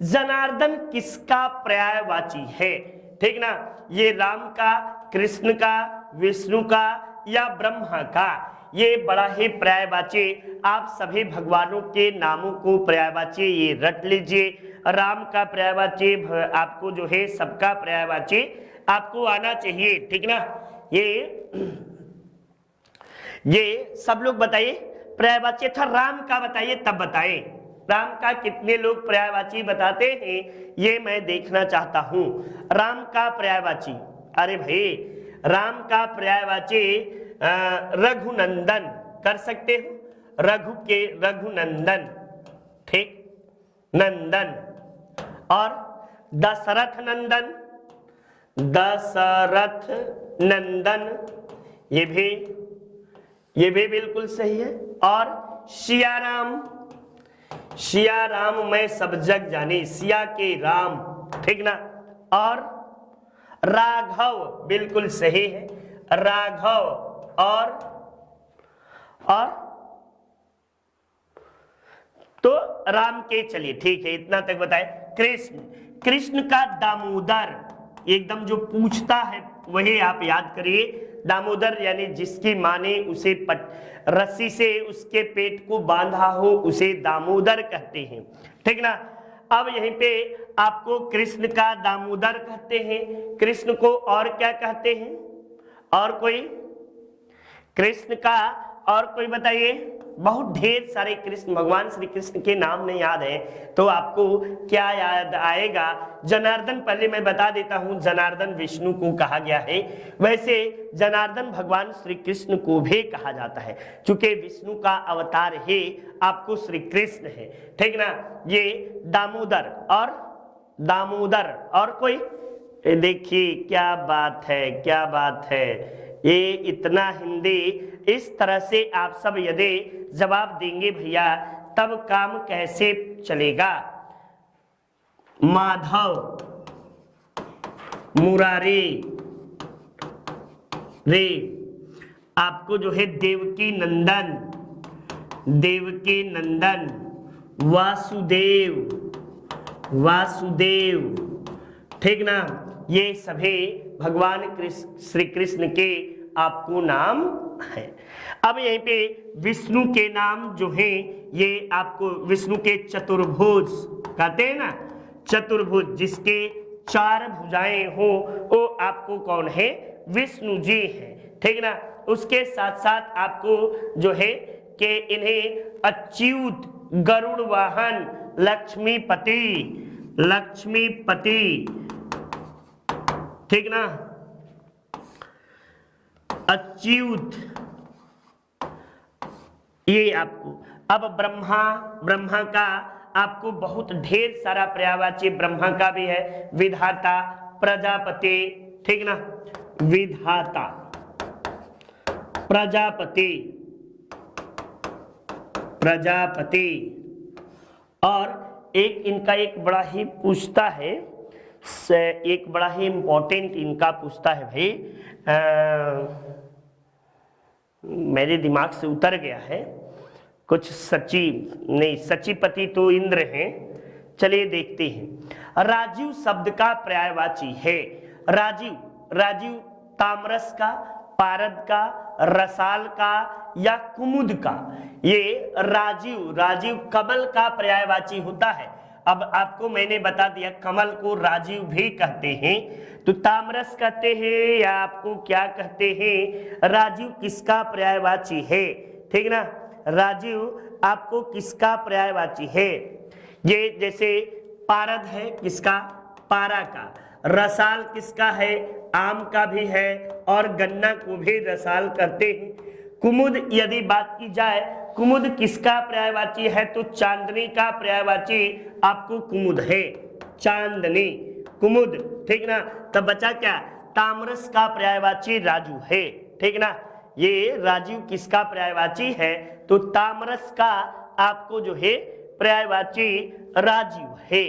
S1: जनार्दन किसका पर्यायवाची है? ठीक ना, ये राम का, कृष्ण का, विष्णु का या ब्रह्मा का? ये बड़ा ही पर्यायवाची, आप सभी भगवानों के नामों को पर्यायवाची ये रट लीजिए। राम का पर्यायवाची आपको जो है सबका पर्यायवाची आपको आना चाहिए, ठीक ना। ये सब लोग बताइए पर्यायवाची था। राम का बताइए, तब बताएं राम का कितने लोग पर्यायवाची बताते हैं, ये मैं देखना चाहता हूं। राम का पर्यायवाची, अरे भाई राम का पर्यायवाची रघुनंदन कर सकते हो, रघु के रघुनंदन, ठीक, नंदन। और दशरथ नंदन, दशरथ नंदन, ये भी बिल्कुल सही है। और सियाराम, सियाराम मैं सब जग जानी, सिया के राम, ठीक ना। और राघव बिल्कुल सही है, राघव। और तो राम के, चलिए ठीक है, इतना तक बताए। कृष्ण, कृष्ण का दामोदर, एकदम जो पूछता है वही आप याद करिए। दामोदर यानी जिसकी माँ ने उसे रस्सी से उसके पेट को बांधा हो, उसे दामोदर कहते हैं, ठीक ना। अब यहीं पे आपको कृष्ण का दामोदर कहते हैं। कृष्ण को और क्या कहते हैं? और कोई कृष्ण का और कोई बताइए? बहुत ढेर सारे कृष्ण, भगवान श्री कृष्ण के नाम नहीं याद है तो आपको क्या याद आएगा? जनार्दन, पहले मैं बता देता हूं, जनार्दन विष्णु को कहा गया है। वैसे जनार्दन भगवान श्री कृष्ण को भी कहा जाता है, क्योंकि विष्णु का अवतार ही आपको श्री कृष्ण है, ठीक ना। ये दामोदर और कोई देखिए क्या बात है, क्या बात है। ये इतना हिंदी इस तरह से आप सब यदि जवाब देंगे भैया तब काम कैसे चलेगा। माधव, मुरारी, रे, आपको जो है देवकी नंदन, देवकी नंदन, वासुदेव, वासुदेव, ठीक ना। ये सभी भगवान श्री कृष्ण के आपको नाम है। अब यहीं पे विष्णु के नाम जो है ये आपको विष्णु के चतुर्भुज कहते हैं ना, चतुर्भुज जिसके 4 भुजाएं हो वो आपको कौन है, विष्णु जी हैं, ठीक ना। उसके साथ साथ आपको जो है कि इन्हें अच्युत, गरुड़ वाहन, लक्ष्मीपति, लक्ष्मीपति, ठीक ना, अच्युत, ये आपको। अब ब्रह्मा, ब्रह्मा का आपको बहुत ढेर सारा पर्यायवाची ब्रह्मा का भी है, विधाता, प्रजापति, ठीक ना, विधाता, प्रजापति, प्रजापति। और एक इनका एक बड़ा ही पूछता है, एक बड़ा ही इंपॉर्टेंट इनका पूछता है भाई, मेरे दिमाग से उतर गया है कुछ, सची नहीं, सचिपति तो इंद्र हैं, चलिए देखते हैं। राजीव शब्द का पर्यायवाची है, राजीव, राजीव तामरस का, पारद का, रसाल का या कुमुद का। ये राजीव, राजीव कमल का पर्यायवाची होता है। अब आपको मैंने बता दिया कमल को राजीव भी कहते हैं, तो तामरस कहते हैं या आपको क्या कहते हैं, राजीव किसका पर्यायवाची है, ठीक ना। राजीव आपको किसका पर्यायवाची है, ये जैसे पारद है किसका, पारा का, रसाल किसका है, आम का भी है और गन्ना को भी रसाल कहते हैं। कुमुद यदि बात की जाए, कुमुद किसका पर्यायवाची है, तो चांदनी का पर्यायवाची आपको कुमुद है, चांदनी, कुमुद, ठीक ना। तब बचा क्या, तामरस का पर्यायवाची राजू है, ठीक ना। ये राजीव किसका पर्यायवाची है, तो तामरस का आपको जो है पर्यायवाची राजीव है।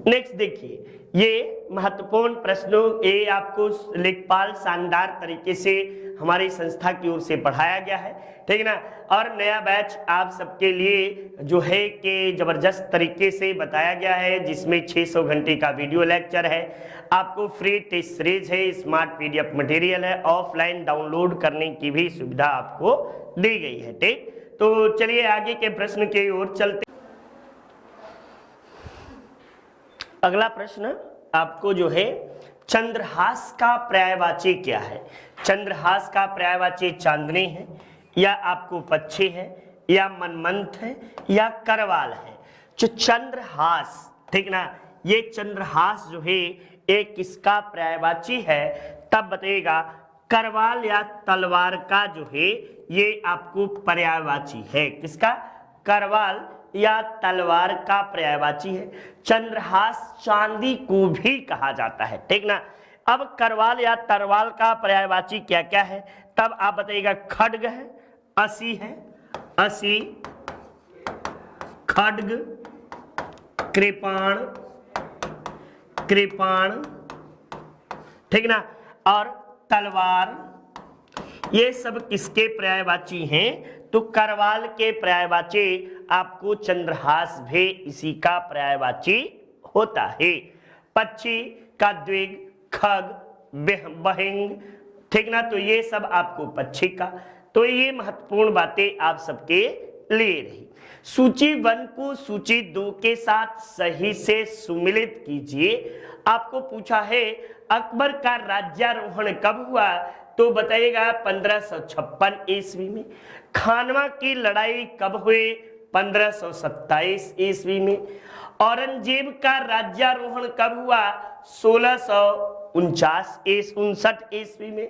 S1: नेक्स्ट देखिए, ये महत्वपूर्ण प्रश्नों, ये आपको लेखपाल शानदार तरीके से हमारी संस्था की ओर से पढ़ाया गया है, ठीक है ना। और नया बैच आप सबके लिए जो है कि जबरदस्त तरीके से बताया गया है, जिसमें 600 घंटे का वीडियो लेक्चर है, आपको फ्री टेस्ट सीरीज है, स्मार्ट पीडीएफ मटेरियल है, ऑफलाइन डाउनलोड करने की भी सुविधा आपको दी गई है, ठीक। तो चलिए आगे के प्रश्न की ओर चलते। अगला प्रश्न आपको जो है, चंद्रहास का पर्यायवाची क्या है। चंद्रहास का पर्यायवाची चांदनी है, या आपको पक्षी है, या मनमंथ है, या करवाल है। जो चंद्रहास, ठीक ना, ये चंद्रहास जो है एक किसका पर्यायवाची है, तब बताइएगा करवाल या तलवार का जो है ये आपको पर्यायवाची है, किसका, करवाल या तलवार का पर्यायवाची है। चंद्रहास चांदी को भी कहा जाता है, ठीक ना। अब करवाल या तरवाल का पर्यायवाची क्या क्या है, तब आप बताइएगा खड्ग है, असी है, असी, खड्ग, कृपाण, कृपाण, ठीक ना, और तलवार, ये सब किसके पर्यायवाची हैं, तो करवाल के पर्यायवाची आपको चंद्रहास भी इसी का पर्यायवाची होता है। पक्षी का द्विग, खग, बहिंग, ठीक ना, तो ये सब आपको पक्षी का। तो ये महत्वपूर्ण बातें आप सबके लिए रही। सूची 1 को सूची 2 के साथ सही से सुमिलित कीजिए। आपको पूछा है अकबर का राज्यारोहण कब हुआ, तो बताइएगा 1556 ईस्वी में। खानवा की लड़ाई कब हुई, 1527 ईस्वी में। औरंगजेब का राज्यारोहण कब हुआ, 1659 ईस्वी में।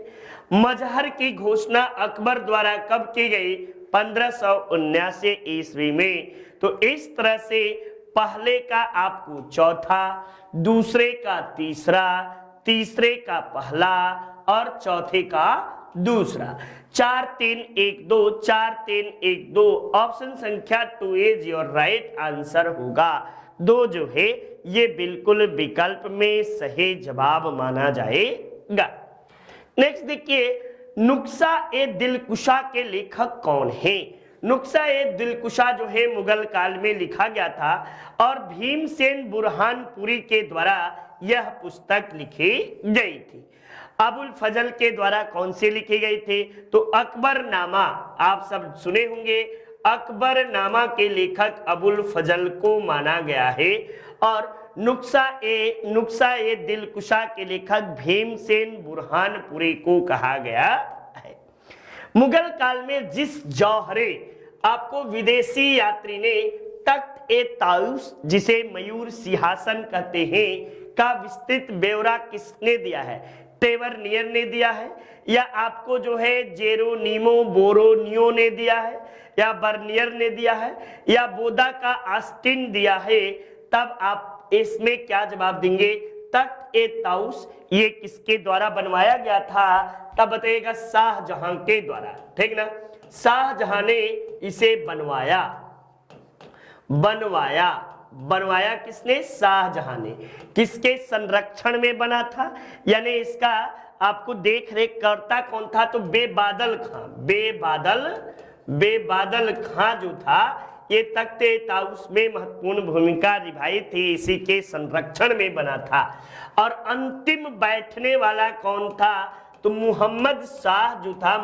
S1: मजहर की घोषणा अकबर द्वारा कब की गई, 1579 ईस्वी में। तो इस तरह से पहले का आपको चौथा, दूसरे का तीसरा, तीसरे का पहला और चौथे का दूसरा। 4 3 1 2, 4 3 1 2। ऑप्शन संख्या 2 इज योर राइट आंसर होगा। 2 जो है ये बिल्कुल विकल्प में सही जवाब माना जाएगा। नेक्स्ट देखिए, नुक्शा ए दिलकुशा के लेखक कौन है? नुक्शा ए दिलकुशा जो है मुगल काल में लिखा गया था और भीमसेन बुरहानपुरी के द्वारा यह पुस्तक लिखी गई थी। अबुल फजल के द्वारा कौन से लिखे गए थे? तो अकबरनामा, आप सब सुने होंगे, अकबरनामा के लेखक अबुल फजल को माना गया है। और नुक्शा ए दिलकुशा के लेखक भीमसेन बुरहानपुरी को कहा गया है। मुगल काल में जिस जौहरे आपको विदेशी यात्री ने तख्त ए ताउस, जिसे मयूर सिंहासन कहते हैं, का विस्तृत ब्यौरा किसने दिया है? टेवरनियर ने दिया है, या आपको जो है जेरोनिमो बोरोनियो ने दिया है, या बर्नियर ने दिया है, या बोदा का आस्टिन दिया है? तब आप इसमें क्या जवाब देंगे? तख्त ए ताउस ये किसके द्वारा बनवाया गया था? तब बताइएगा शाहजहां के द्वारा, ठीक ना। शाहजहां ने इसे बनवाया किसने? शाहजहां ने। किसके संरक्षण में बना था? यानी इसका आपको देख रेख करता कौन था? तो बेबादल खां जो था ये तख्त ए ताउस में महत्वपूर्ण भूमिका निभाई थी, इसी के संरक्षण में बना था। और अंतिम बैठने वाला कौन था? तो मुहम्मद शाह जो था,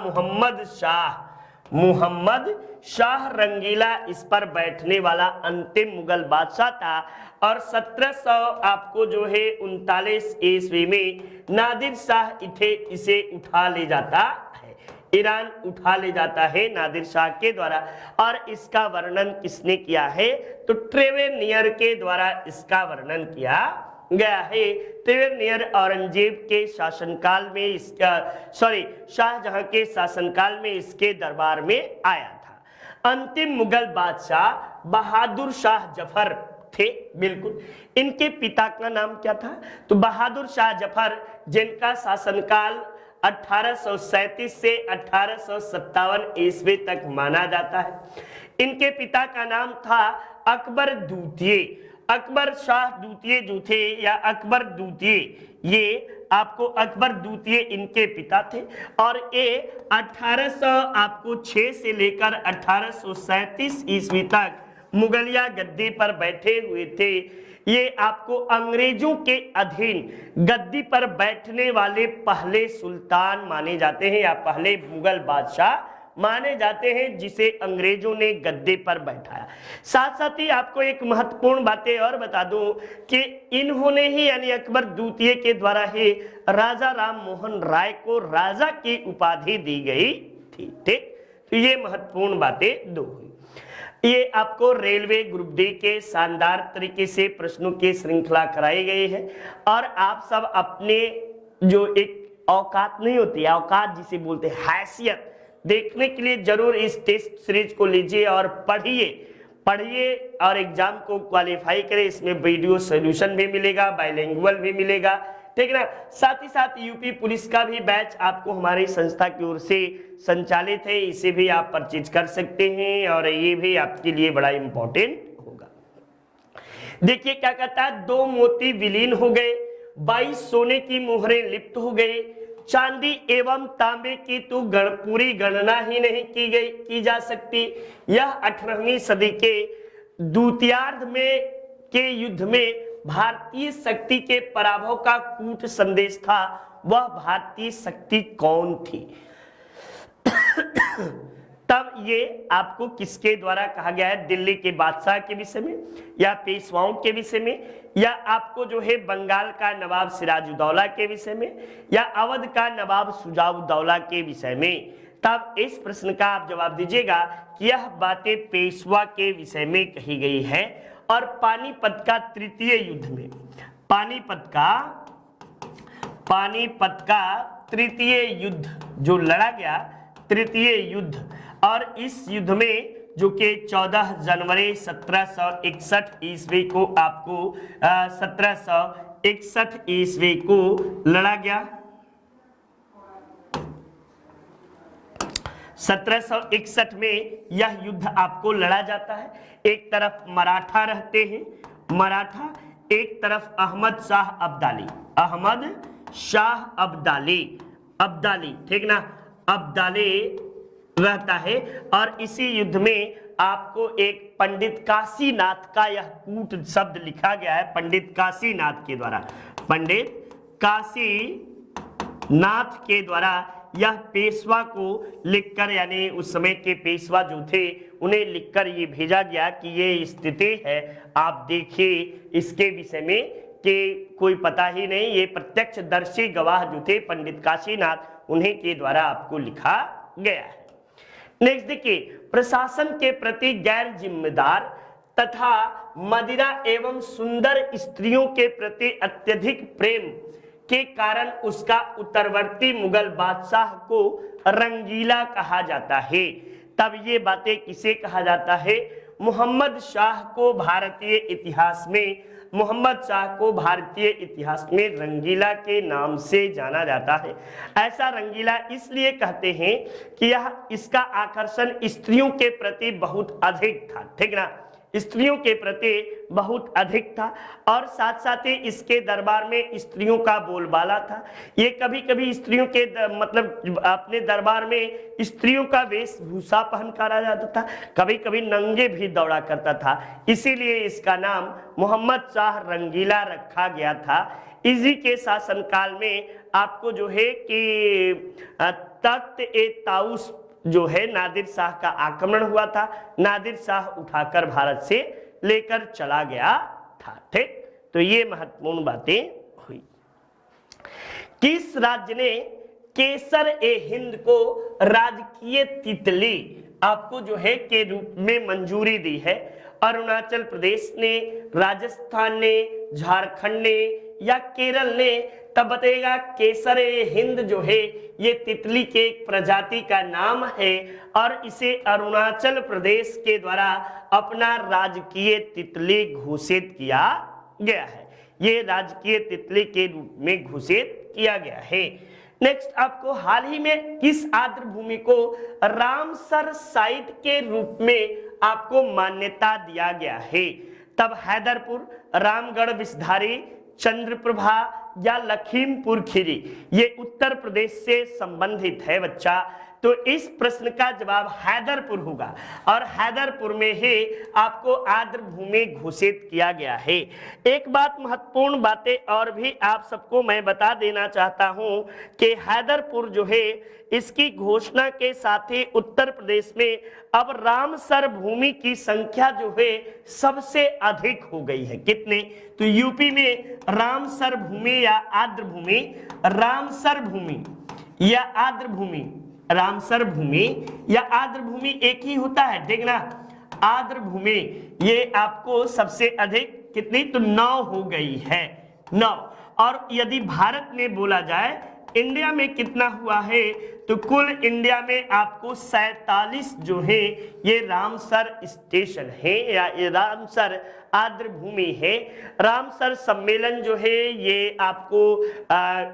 S1: मुहम्मद शाह रंगीला इस पर बैठने वाला अंतिम मुगल बादशाह था। और 1700 आपको जो है 39 ईस्वी में नादिर शाह इसे उठा ले जाता है, ईरान उठा ले जाता है नादिर शाह के द्वारा। और इसका वर्णन किसने किया है? तो ट्रेवेनियर के द्वारा इसका वर्णन किया गया है। ट्रेवेनियर औरंगजेब के शासनकाल में शाहजहां के शासनकाल में इसके दरबार में आया था। अंतिम मुगल बादशाह बहादुर शाह जफर थे, बिल्कुल। इनके पिता का नाम क्या था? तो बहादुर शाह जफर, जिनका शासनकाल 1837 से 1857 ईस्वी तक माना जाता है। इनके पिता का नाम था अकबर द्वितीय। अकबर शाह द्वितीय जो थे, या अकबर द्वितीय, ये आपको अकबर द्वितीय इनके पिता थे। और ये 1806 से लेकर 1837 ईस्वी तक मुगलिया गद्दी पर बैठे हुए थे। ये आपको अंग्रेजों के अधीन गद्दी पर बैठने वाले पहले सुल्तान माने जाते हैं, या पहले मुगल बादशाह माने जाते हैं जिसे अंग्रेजों ने गद्दे पर बैठाया। साथ साथ ही आपको एक महत्वपूर्ण बातें और बता दूं कि इन्होंने ही, यानी अकबर द्वितीय के द्वारा ही राजा राम मोहन राय को राजा की उपाधि दी गई थी, ठीक। तो ये महत्वपूर्ण बातें दो हुई। ये आपको रेलवे ग्रुप डी के शानदार तरीके से प्रश्नों की श्रृंखला कराई गई है। और आप सब अपने जो एक औकात नहीं होती, औकात जिसे बोलते हैं, हैसियत देखने के लिए जरूर इस टेस्ट सीरीज को लीजिए और पढ़िए और एग्जाम को क्वालिफाई करें। इसमें वीडियो सॉल्यूशन भी मिलेगा, बाइलिंगुअल भी मिलेगा, ठीक ना। साथ ही साथ यूपी पुलिस का भी बैच आपको हमारी संस्था की ओर से संचालित है, इसे भी आप परचेज कर सकते हैं और ये भी आपके लिए बड़ा इंपॉर्टेंट होगा। देखिए क्या कहता है, 2 मोती विलीन हो गए, 22 सोने की मोहरें लिप्त हो गई, चांदी एवं तांबे की तो पूरी गणना ही नहीं की जा सकती। यह 18वीं सदी के द्वितीयार्ध में के युद्ध में भारतीय शक्ति के पराभव का कूट संदेश था। वह भारतीय शक्ति कौन थी? तब ये आपको किसके द्वारा कहा गया है? दिल्ली के बादशाह के विषय में, या पेशवाओं के विषय में, या आपको जो है बंगाल का नवाब सिराजुद्दौला के विषय में, या अवध का नवाब शुजाउद्दौला के विषय में। तब इस प्रश्न का आप जवाब दीजिएगा कि यह बातें पेशवा के विषय में कही गई है। और पानीपत का तृतीय युद्ध में, पानीपत का तृतीय युद्ध जो लड़ा गया, तृतीय युद्ध, और इस युद्ध में जो कि 14 जनवरी 1761 ईस्वी को आपको 1761 ईस्वी को लड़ा गया। 1761 में यह युद्ध आपको लड़ा जाता है। एक तरफ मराठा रहते हैं, मराठा, एक तरफ अहमद शाह अब्दाली, अहमद शाह अब्दाली, अब्दाली, ठीक ना, अब्दाली रहता है। और इसी युद्ध में आपको एक पंडित काशीनाथ का यह कूट शब्द लिखा गया है, पंडित काशीनाथ के द्वारा, पंडित काशीनाथ के द्वारा यह पेशवा को लिखकर, यानी उस समय के पेशवा जो थे उन्हें लिखकर ये भेजा गया कि ये स्थिति है, आप देखिए इसके विषय में कि कोई पता ही नहीं। ये प्रत्यक्षदर्शी गवाह जो थे पंडित काशीनाथ, उन्हीं के द्वारा आपको लिखा गया है। नेक्स्ट देखिए, प्रशासन के प्रति गैर जिम्मेदार तथा मदिरा एवं सुंदर स्त्रियों के प्रति अत्यधिक प्रेम के कारण उसका उत्तरवर्ती मुगल बादशाह को रंगीला कहा जाता है। तब ये बातें किसे कहा जाता है? मोहम्मद शाह को भारतीय इतिहास में, मोहम्मद शाह को भारतीय इतिहास में रंगीला के नाम से जाना जाता है। ऐसा रंगीला इसलिए कहते हैं कि यह, इसका आकर्षण स्त्रियों के प्रति बहुत अधिक था, ठीक ना, स्त्रियों के प्रति बहुत अधिक था। और साथ साथ ही इसके दरबार में स्त्रियों का बोलबाला था। ये कभी कभी स्त्रियों के मतलब अपने दरबार में स्त्रियों का वेशभूषा पहन कर आ जाता था, कभी कभी नंगे भी दौड़ा करता था, इसीलिए इसका नाम मोहम्मद शाह रंगीला रखा गया था। इसी के शासनकाल में आपको जो है कि तख्त ए ताउस जो है नादिर शाह का आक्रमण हुआ था, नादिर शाह उठाकर भारत से लेकर चला गया था, ठीक। तो ये महत्वपूर्ण बातें हुई। किस राज्य ने केसर ए हिंद को राजकीय तितली आपको जो है के रूप में मंजूरी दी है? अरुणाचल प्रदेश ने, राजस्थान ने, झारखंड ने या केरल ने? तब बताएगा केसर ए हिंद जो है ये तितली के एक प्रजाति का नाम है और इसे अरुणाचल प्रदेश के द्वारा अपना राजकीय तितली घोषित किया गया है। ये राजकीय तितली के रूप में घोषित किया गया है। नेक्स्ट, आपको हाल ही में किस आर्द्र भूमि को रामसर साइट के रूप में आपको मान्यता दिया गया है? तब हैदरपुर, रामगढ़ विषधारी, चंद्रप्रभा या लखीमपुर खीरी? ये उत्तर प्रदेश से संबंधित है बच्चा, तो इस प्रश्न का जवाब हैदरपुर होगा और हैदरपुर में ही आपको आर्द्र भूमि घोषित किया गया है। एक बात, महत्वपूर्ण बातें और भी आप सबको मैं बता देना चाहता हूं कि हैदरपुर जो है इसकी घोषणा के साथ ही उत्तर प्रदेश में अब रामसर भूमि की संख्या जो है सबसे अधिक हो गई है। कितने? तो यूपी में रामसर भूमि या आर्द्र भूमि, रामसर भूमि या आर्द्र भूमि, रामसर भूमि या आर्द्र भूमि एक ही होता है, ठीक ना। आर्द्र भूमि ये आपको सबसे अधिक कितनी? तो 9 हो गई है, 9। और यदि भारत में बोला जाए इंडिया में कितना हुआ है, तो कुल इंडिया में आपको 47 जो है ये रामसर स्टेशन है या ये रामसर आर्द्र भूमि है। रामसर सम्मेलन जो है ये आपको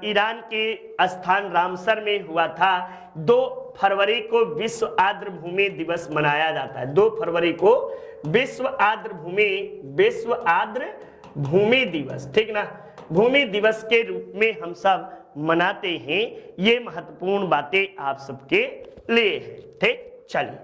S1: ईरान के स्थान रामसर में हुआ था। 2 फरवरी को विश्व आर्द्र भूमि दिवस मनाया जाता है। 2 फरवरी को विश्व आर्द्र भूमि दिवस, ठीक ना, भूमि दिवस के रूप में हम सब मनाते हैं। ये महत्वपूर्ण बातें आप सबके लिए है, ठीक। चलिए,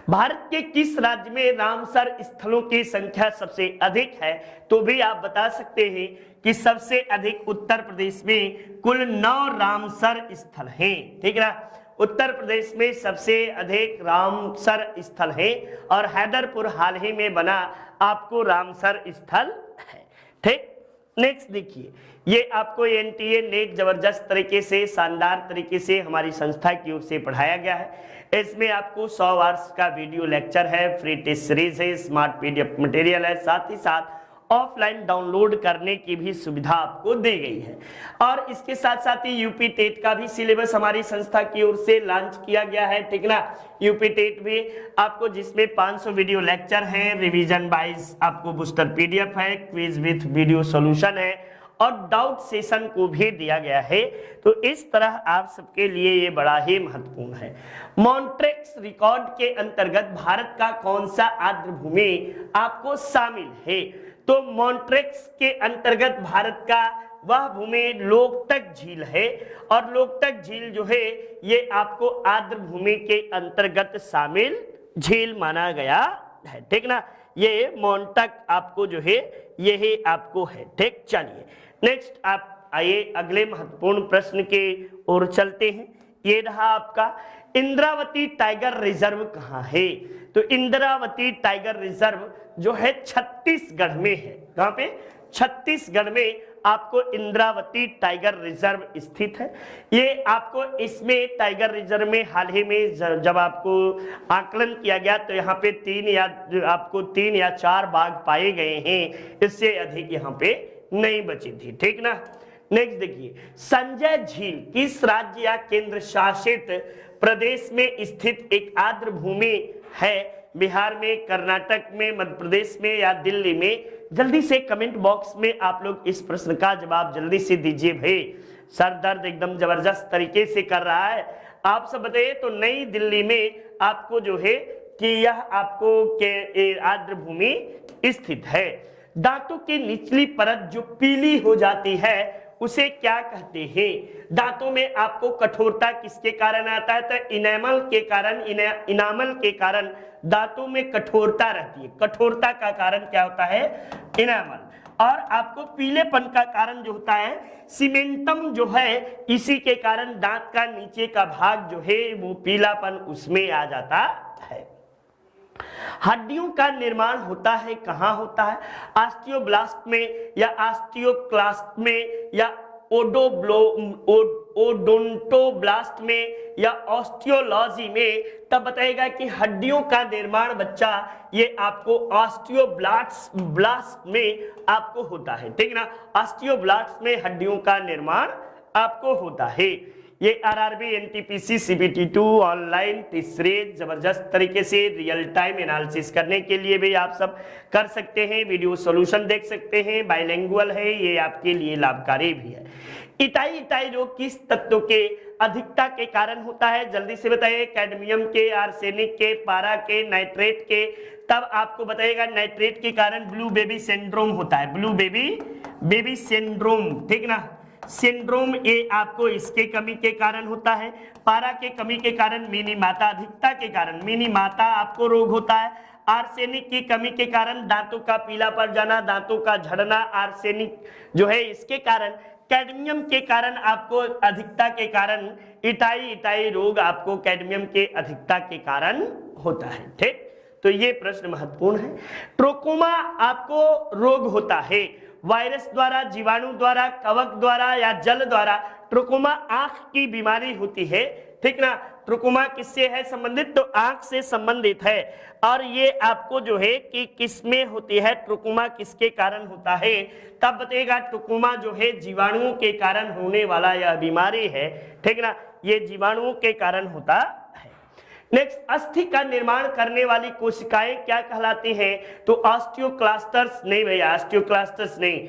S1: भारत के किस राज्य में रामसर स्थलों की संख्या सबसे अधिक है? तो भी आप बता सकते हैं कि सबसे अधिक उत्तर प्रदेश में कुल 9 रामसर स्थल हैं, ठीक ना। उत्तर प्रदेश में सबसे अधिक रामसर स्थल है और हैदरपुर हाल ही में बना आपको रामसर स्थल है, ठीक। नेक्स्ट देखिए, ये आपको एनटीए नेट जबरदस्त तरीके से, शानदार तरीके से हमारी संस्था की ओर से पढ़ाया गया है। इसमें आपको 100 आवर्स का वीडियो लेक्चर है, फ्री टेस्ट सीरीज है, स्मार्ट पीडीएफ मटेरियल है, साथ ही साथ ऑफलाइन डाउनलोड करने की भी सुविधा आपको दी गई है। और इसके साथ साथ ही यूपी टेट का भी सिलेबस हमारी संस्था की ओर से लॉन्च किया गया है, ठीक ना। यूपी टेट भी आपको, जिसमें 500 वीडियो लेक्चर हैं, रिवीजन वाइज आपको बूस्टर पीडीएफ है, क्विज विथ वीडियो सॉल्यूशन है और डाउट सेशन को भी दिया गया है। तो इस तरह आप सबके लिए ये बड़ा ही महत्वपूर्ण है। मॉन्ट्रेक्स रिकॉर्ड के अंतर्गत भारत का कौन सा आर्द्र भूमि आपको शामिल है? तो मॉन्ट्रेक्स के अंतर्गत भारत का वह भूमि लोकटक झील है और लोकटक झील जो है ये आपको आर्द्र भूमि के अंतर्गत शामिल झील माना गया है, ठीक ना। ये मॉन्टक आपको जो है यही आपको है, ठीक। चलिए नेक्स्ट आप आइए अगले महत्वपूर्ण प्रश्न के ओर चलते हैं। ये रहा आपका इंद्रावती टाइगर रिजर्व कहाँ है? तो इंद्रावती टाइगर रिजर्व जो है छत्तीसगढ़ में है। कहाँ पे? छत्तीसगढ़ में आपको इंद्रावती टाइगर रिजर्व स्थित है। ये आपको इसमें टाइगर रिजर्व में हाल ही में जब आपको आकलन किया गया तो यहाँ पे 3 या 4 बाघ पाए गए हैं, इससे अधिक यहाँ पे नहीं बची थी, ठीक ना। नेक्स्ट देखिए, संजय झील किस राज्य या केंद्र शासित प्रदेश में स्थित एक आर्द्र भूमि है? बिहार में, कर्नाटक में, मध्य प्रदेश में या दिल्ली में? जल्दी से कमेंट बॉक्स में आप लोग इस प्रश्न का जवाब जल्दी से दीजिए भाई। सर दर्द एकदम जबरदस्त तरीके से कर रहा है। आप सब बताइए। तो नई दिल्ली में आपको जो है कि यह आपको आर्द्र भूमि स्थित है। दांतों की निचली परत जो पीली हो जाती है उसे क्या कहते हैं? दांतों में आपको कठोरता किसके कारण आता है? तो इनेमल के कारण, इनामल के कारण दांतों में कठोरता रहती है। कठोरता का कारण क्या होता है? इनेमल। और आपको पीलेपन का कारण जो होता है सीमेंटम जो है, इसी के कारण दांत का नीचे का भाग जो है वो पीलापन उसमें आ जाता है। हड्डियों का निर्माण होता है कहाँ होता है? ऑस्टियोब्लास्ट में या ऑस्टियोक्लास्ट में या ओडोंटोब्लास्ट में या ऑस्टियोलॉजी में? तब बताएगा कि हड्डियों का निर्माण बच्चा ये आपको ऑस्टियोब्लास्ट में आपको होता है, ठीक ना। ऑस्टियोब्लास्ट में हड्डियों का निर्माण आपको होता है। ये आरआरबी, एनटीपीसी, सीबीटी2 ऑनलाइन तीसरे जबरदस्त तरीके से रियल टाइम एनालिसिस करने के लिए भी आप सब कर सकते हैं। वीडियो सॉल्यूशन देख सकते हैं, बाइलिंगुअल है, ये आपके लिए लाभकारी भी है। इटाई रोग किस तत्व के अधिकता के कारण होता है? जल्दी से बताइए। कैडमियम के, आर्सेनिक के, पारा के, नाइट्रेट के? तब आपको बताइएगा नाइट्रेट के कारण ब्लू बेबी सिंड्रोम होता है। ब्लू बेबी सिंड्रोम, ठीक ना। सिंड्रोम ये आपको इसके कमी के कारण होता है। पारा के कमी के कारण मिनी माता, अधिकता के कारण मिनी माता आपको रोग होता है। आर्सेनिक की कमी के कारण दांतों का पीला पड़ जाना, दांतों का झड़ना, आर्सेनिक जो है इसके कारण। कैडमियम के कारण आपको अधिकता के कारण इटाई रोग आपको कैडमियम के अधिकता के कारण होता है, ठीक। तो ये प्रश्न महत्वपूर्ण है। ट्रोकोमा आपको रोग होता है वायरस द्वारा, जीवाणु द्वारा, कवक द्वारा या जल द्वारा। ट्रोकोमा आंख की बीमारी होती है, ठीक ना। ट्रोकोमा किससे है संबंधित? तो आंख से संबंधित है। और ये आपको जो है कि किसमें होती है? ट्रोकोमा किसके कारण होता है? तब बताइएगा। ट्रोकोमा जो है जीवाणुओं के कारण होने वाला यह बीमारी है, ठीक ना। ये जीवाणुओं के कारण होता है। नेक्स्ट, अस्थि का निर्माण करने वाली कोशिकाएं क्या कहलाती हैं? तो ऑस्टियोक्लास्टर्स नहीं भैया, ऑस्टियोक्लास्टर्स नहीं,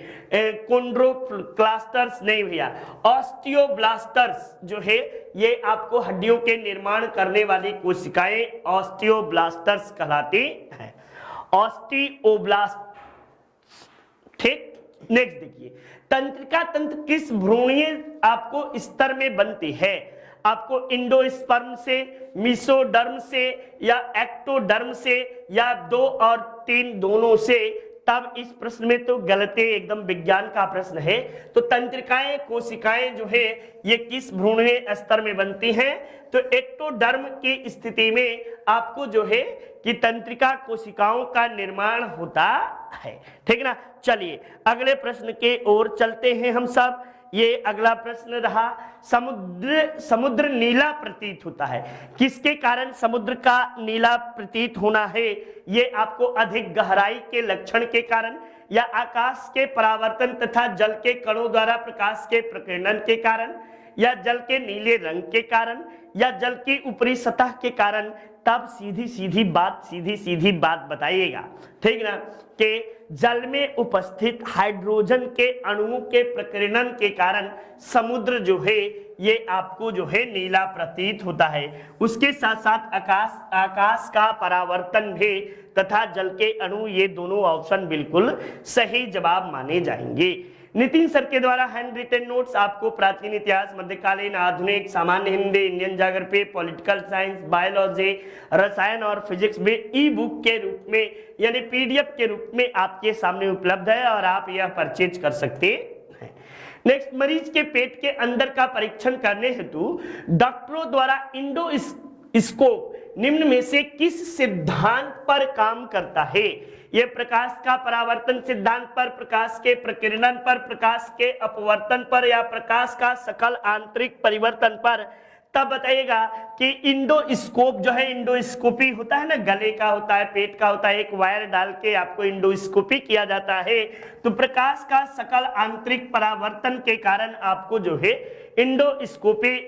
S1: कोंड्रोक्लास्टर्स नहीं भैया, ऑस्टियोब्लास्टर्स जो है ये आपको हड्डियों के निर्माण करने वाली कोशिकाएं ऑस्टियोब्लास्टर्स कहलाती हैं। ऑस्टियोब्लास्ट, ठीक। नेक्स्ट देखिए, तंत्रिका तंत्र किस भ्रूणीय आपको स्तर में बनती है? आपको इंडोस्पर्म से, मीसोडर्म से या एक्टोडर्म से या 2 और 3 दोनों से? तब इस प्रश्न में तो गलती, एकदम विज्ञान का प्रश्न है। तो तंत्रिकाएं, कोशिकाएं जो है ये किस भ्रूणीय स्तर में बनती हैं? तो एक्टोडर्म की स्थिति में आपको जो है कि तंत्रिका कोशिकाओं का निर्माण होता है, ठीक ना। चलिए अगले प्रश्न के ओर चलते हैं हम सब। ये अगला प्रश्न रहा। समुद्र नीला प्रतीत होता है, किसके कारण समुद्र का नीला प्रतीत होना है? ये आपको अधिक गहराई के लक्षण के कारण, या आकाश के परावर्तन तथा जल के कणों द्वारा प्रकाश के प्रकीर्णन के कारण, या जल के नीले रंग के कारण, या जल की ऊपरी सतह के कारण? तब सीधी सीधी बात बताइएगा, ठीक ना, कि जल में उपस्थित हाइड्रोजन के अणुओं के प्रकीर्णन के कारण समुद्र जो है ये आपको जो है नीला प्रतीत होता है। उसके साथ साथ आकाश का परावर्तन भी तथा जल के अणु, ये दोनों ऑप्शन बिल्कुल सही जवाब माने जाएंगे। नितिन सर के द्वारा हैंड रिटन नोट्स आपको प्राचीन इतिहास, मध्यकालीन, आधुनिक, सामान्य Hindi, Indian geography, political science, biology, रसायन और फिजिक्स में ई बुक के रूप में यानी पीडीएफ के रूप में आपके सामने उपलब्ध है और आप यह परचेज कर सकते हैं। नेक्स्ट, मरीज के पेट के अंदर का परीक्षण करने हेतु डॉक्टरों द्वारा इंडोस्कोप निम्न में से किस सिद्धांत पर काम करता है? यह प्रकाश का परावर्तन सिद्धांत पर, प्रकाश के प्रकीर्णन पर, प्रकाश के अपवर्तन पर, या प्रकाश का सकल आंतरिक परिवर्तन पर? तब बताइएगा कि इंडोस्कोप जो है, इंडोस्कोपी होता है ना, गले का होता है, पेट का होता है, एक वायर डाल के आपको इंडोस्कोपी किया जाता है। तो प्रकाश का सकल आंतरिक परावर्तन के कारण आपको जो है इंडोस्कोपी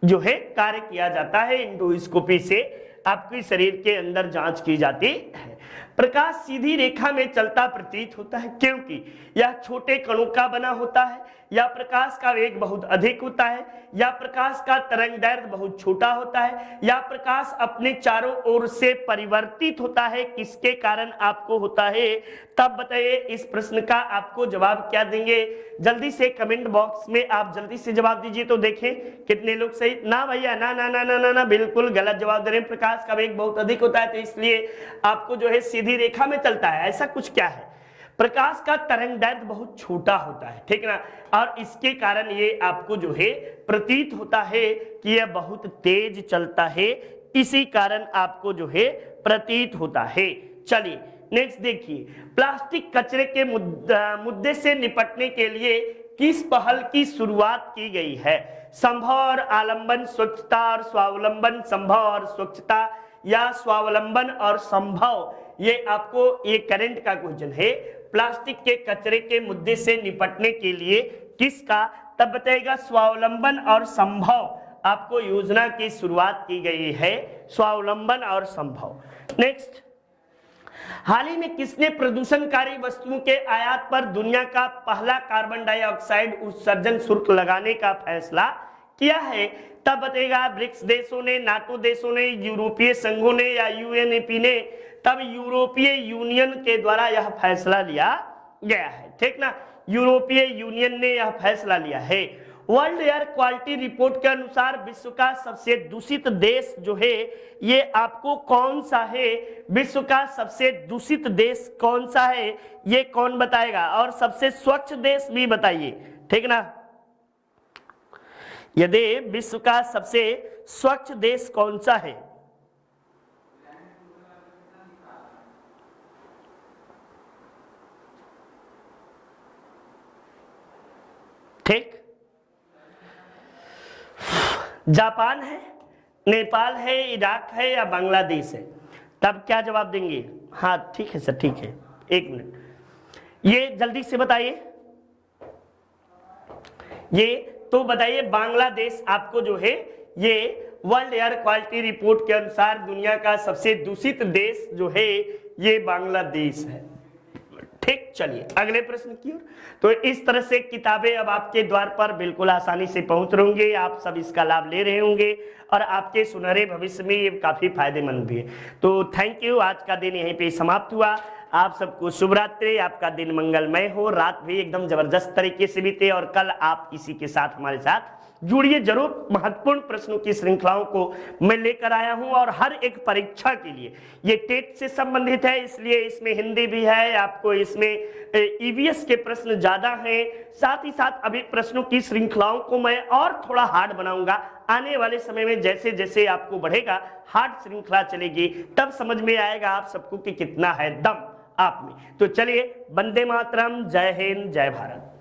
S1: जो है कार्य किया जाता है। इंडोस्कोपी से आपके शरीर के अंदर जांच की जाती है। प्रकाश सीधी रेखा में चलता प्रतीत होता है क्योंकि यह छोटे कणों का बना होता है, या प्रकाश का वेग बहुत अधिक होता है, या प्रकाश का तरंगदैर्घ्य बहुत छोटा होता है, या प्रकाश अपने चारों ओर से परिवर्तित होता है। किसके कारण आपको होता है? तब बताइए इस प्रश्न का आपको जवाब क्या देंगे? जल्दी से कमेंट बॉक्स में आप जल्दी से जवाब दीजिए तो देखें कितने लोग सही। ना भैया, ना ना ना ना ना ना, बिल्कुल गलत जवाब दे रहे हैं। प्रकाश का वेग बहुत अधिक होता है तो इसलिए आपको जो है सीधी रेखा में चलता है, ऐसा कुछ क्या है? प्रकाश का तरंगदैर्घ्य बहुत छोटा होता है, ठीक ना, और इसके कारण ये आपको जो है प्रतीत होता है कि यह बहुत तेज चलता है, इसी कारण आपको जो है प्रतीत होता है। चलिए नेक्स्ट देखिए, प्लास्टिक कचरे के मुद्दे से निपटने के लिए किस पहल की शुरुआत की गई है? संभव और आलंबन, स्वच्छता और स्वावलंबन, संभव और स्वच्छता, या स्वावलंबन और संभव? ये आपको ये करंट का क्वेश्चन है। प्लास्टिक के कचरे के मुद्दे से निपटने के लिए किसका? तब बताएगा स्वावलंबन और संभव आपको योजना की शुरुआत की गई है, स्वावलंबन और संभव। नेक्स्ट, हाल ही में किसने प्रदूषणकारी वस्तुओं के आयात पर दुनिया का पहला कार्बन डाइऑक्साइड उत्सर्जन शुल्क लगाने का फैसला किया है? तब बताएगा ब्रिक्स देशों ने, नाटो देशों ने, यूरोपीय संघों ने, या यूएनईपी ने? तब यूरोपीय यूनियन के द्वारा यह फैसला लिया गया है, ठीक ना, यूरोपीय यूनियन ने यह फैसला लिया है। वर्ल्ड एयर क्वालिटी रिपोर्ट के अनुसार विश्व का सबसे दूषित देश जो है ये आपको कौन सा है? विश्व का सबसे दूषित देश कौन सा है ये कौन बताएगा? और सबसे स्वच्छ देश भी बताइए, ठीक ना। यदि विश्व का सबसे स्वच्छ देश कौन सा है? ठीक, जापान है, नेपाल है, इराक है, या बांग्लादेश है? तब क्या जवाब देंगे? हाँ ठीक है सर, ठीक है, एक मिनट, ये जल्दी से बताइए। ये तो बताइए, बांग्लादेश आपको जो है ये वर्ल्ड एयर क्वालिटी रिपोर्ट के अनुसार दुनिया का सबसे दूषित देश जो है ये बांग्लादेश है, ठीक। चलिए अगले प्रश्न की ओर। तो इस तरह से किताबें अब आपके द्वार पर बिल्कुल आसानी से पहुंच रही होंगी, आप सब इसका लाभ ले रहे होंगे और आपके सुनहरे भविष्य में ये काफी फायदेमंद भी है। तो थैंक यू, आज का दिन यहीं पे समाप्त हुआ। आप सबको शुभ रात्रि, आपका दिन मंगलमय हो, रात भी एकदम जबरदस्त तरीके से बीते और कल आप इसी के साथ हमारे साथ जुड़िए जरूर। महत्वपूर्ण प्रश्नों की श्रृंखलाओं को मैं लेकर आया हूं और हर एक परीक्षा के लिए ये टेट से संबंधित है, इसलिए इसमें हिंदी भी है, आपको इसमें ईवीएस के प्रश्न ज्यादा हैं। साथ ही साथ अभी प्रश्नों की श्रृंखलाओं को मैं और थोड़ा हार्ड बनाऊंगा। आने वाले समय में जैसे जैसे आपको बढ़ेगा हार्ड श्रृंखला चलेगी, तब समझ में आएगा आप सबको कि कितना है दम आप में। तो चलिए, वंदे मातरम, जय हिंद, जय भारत।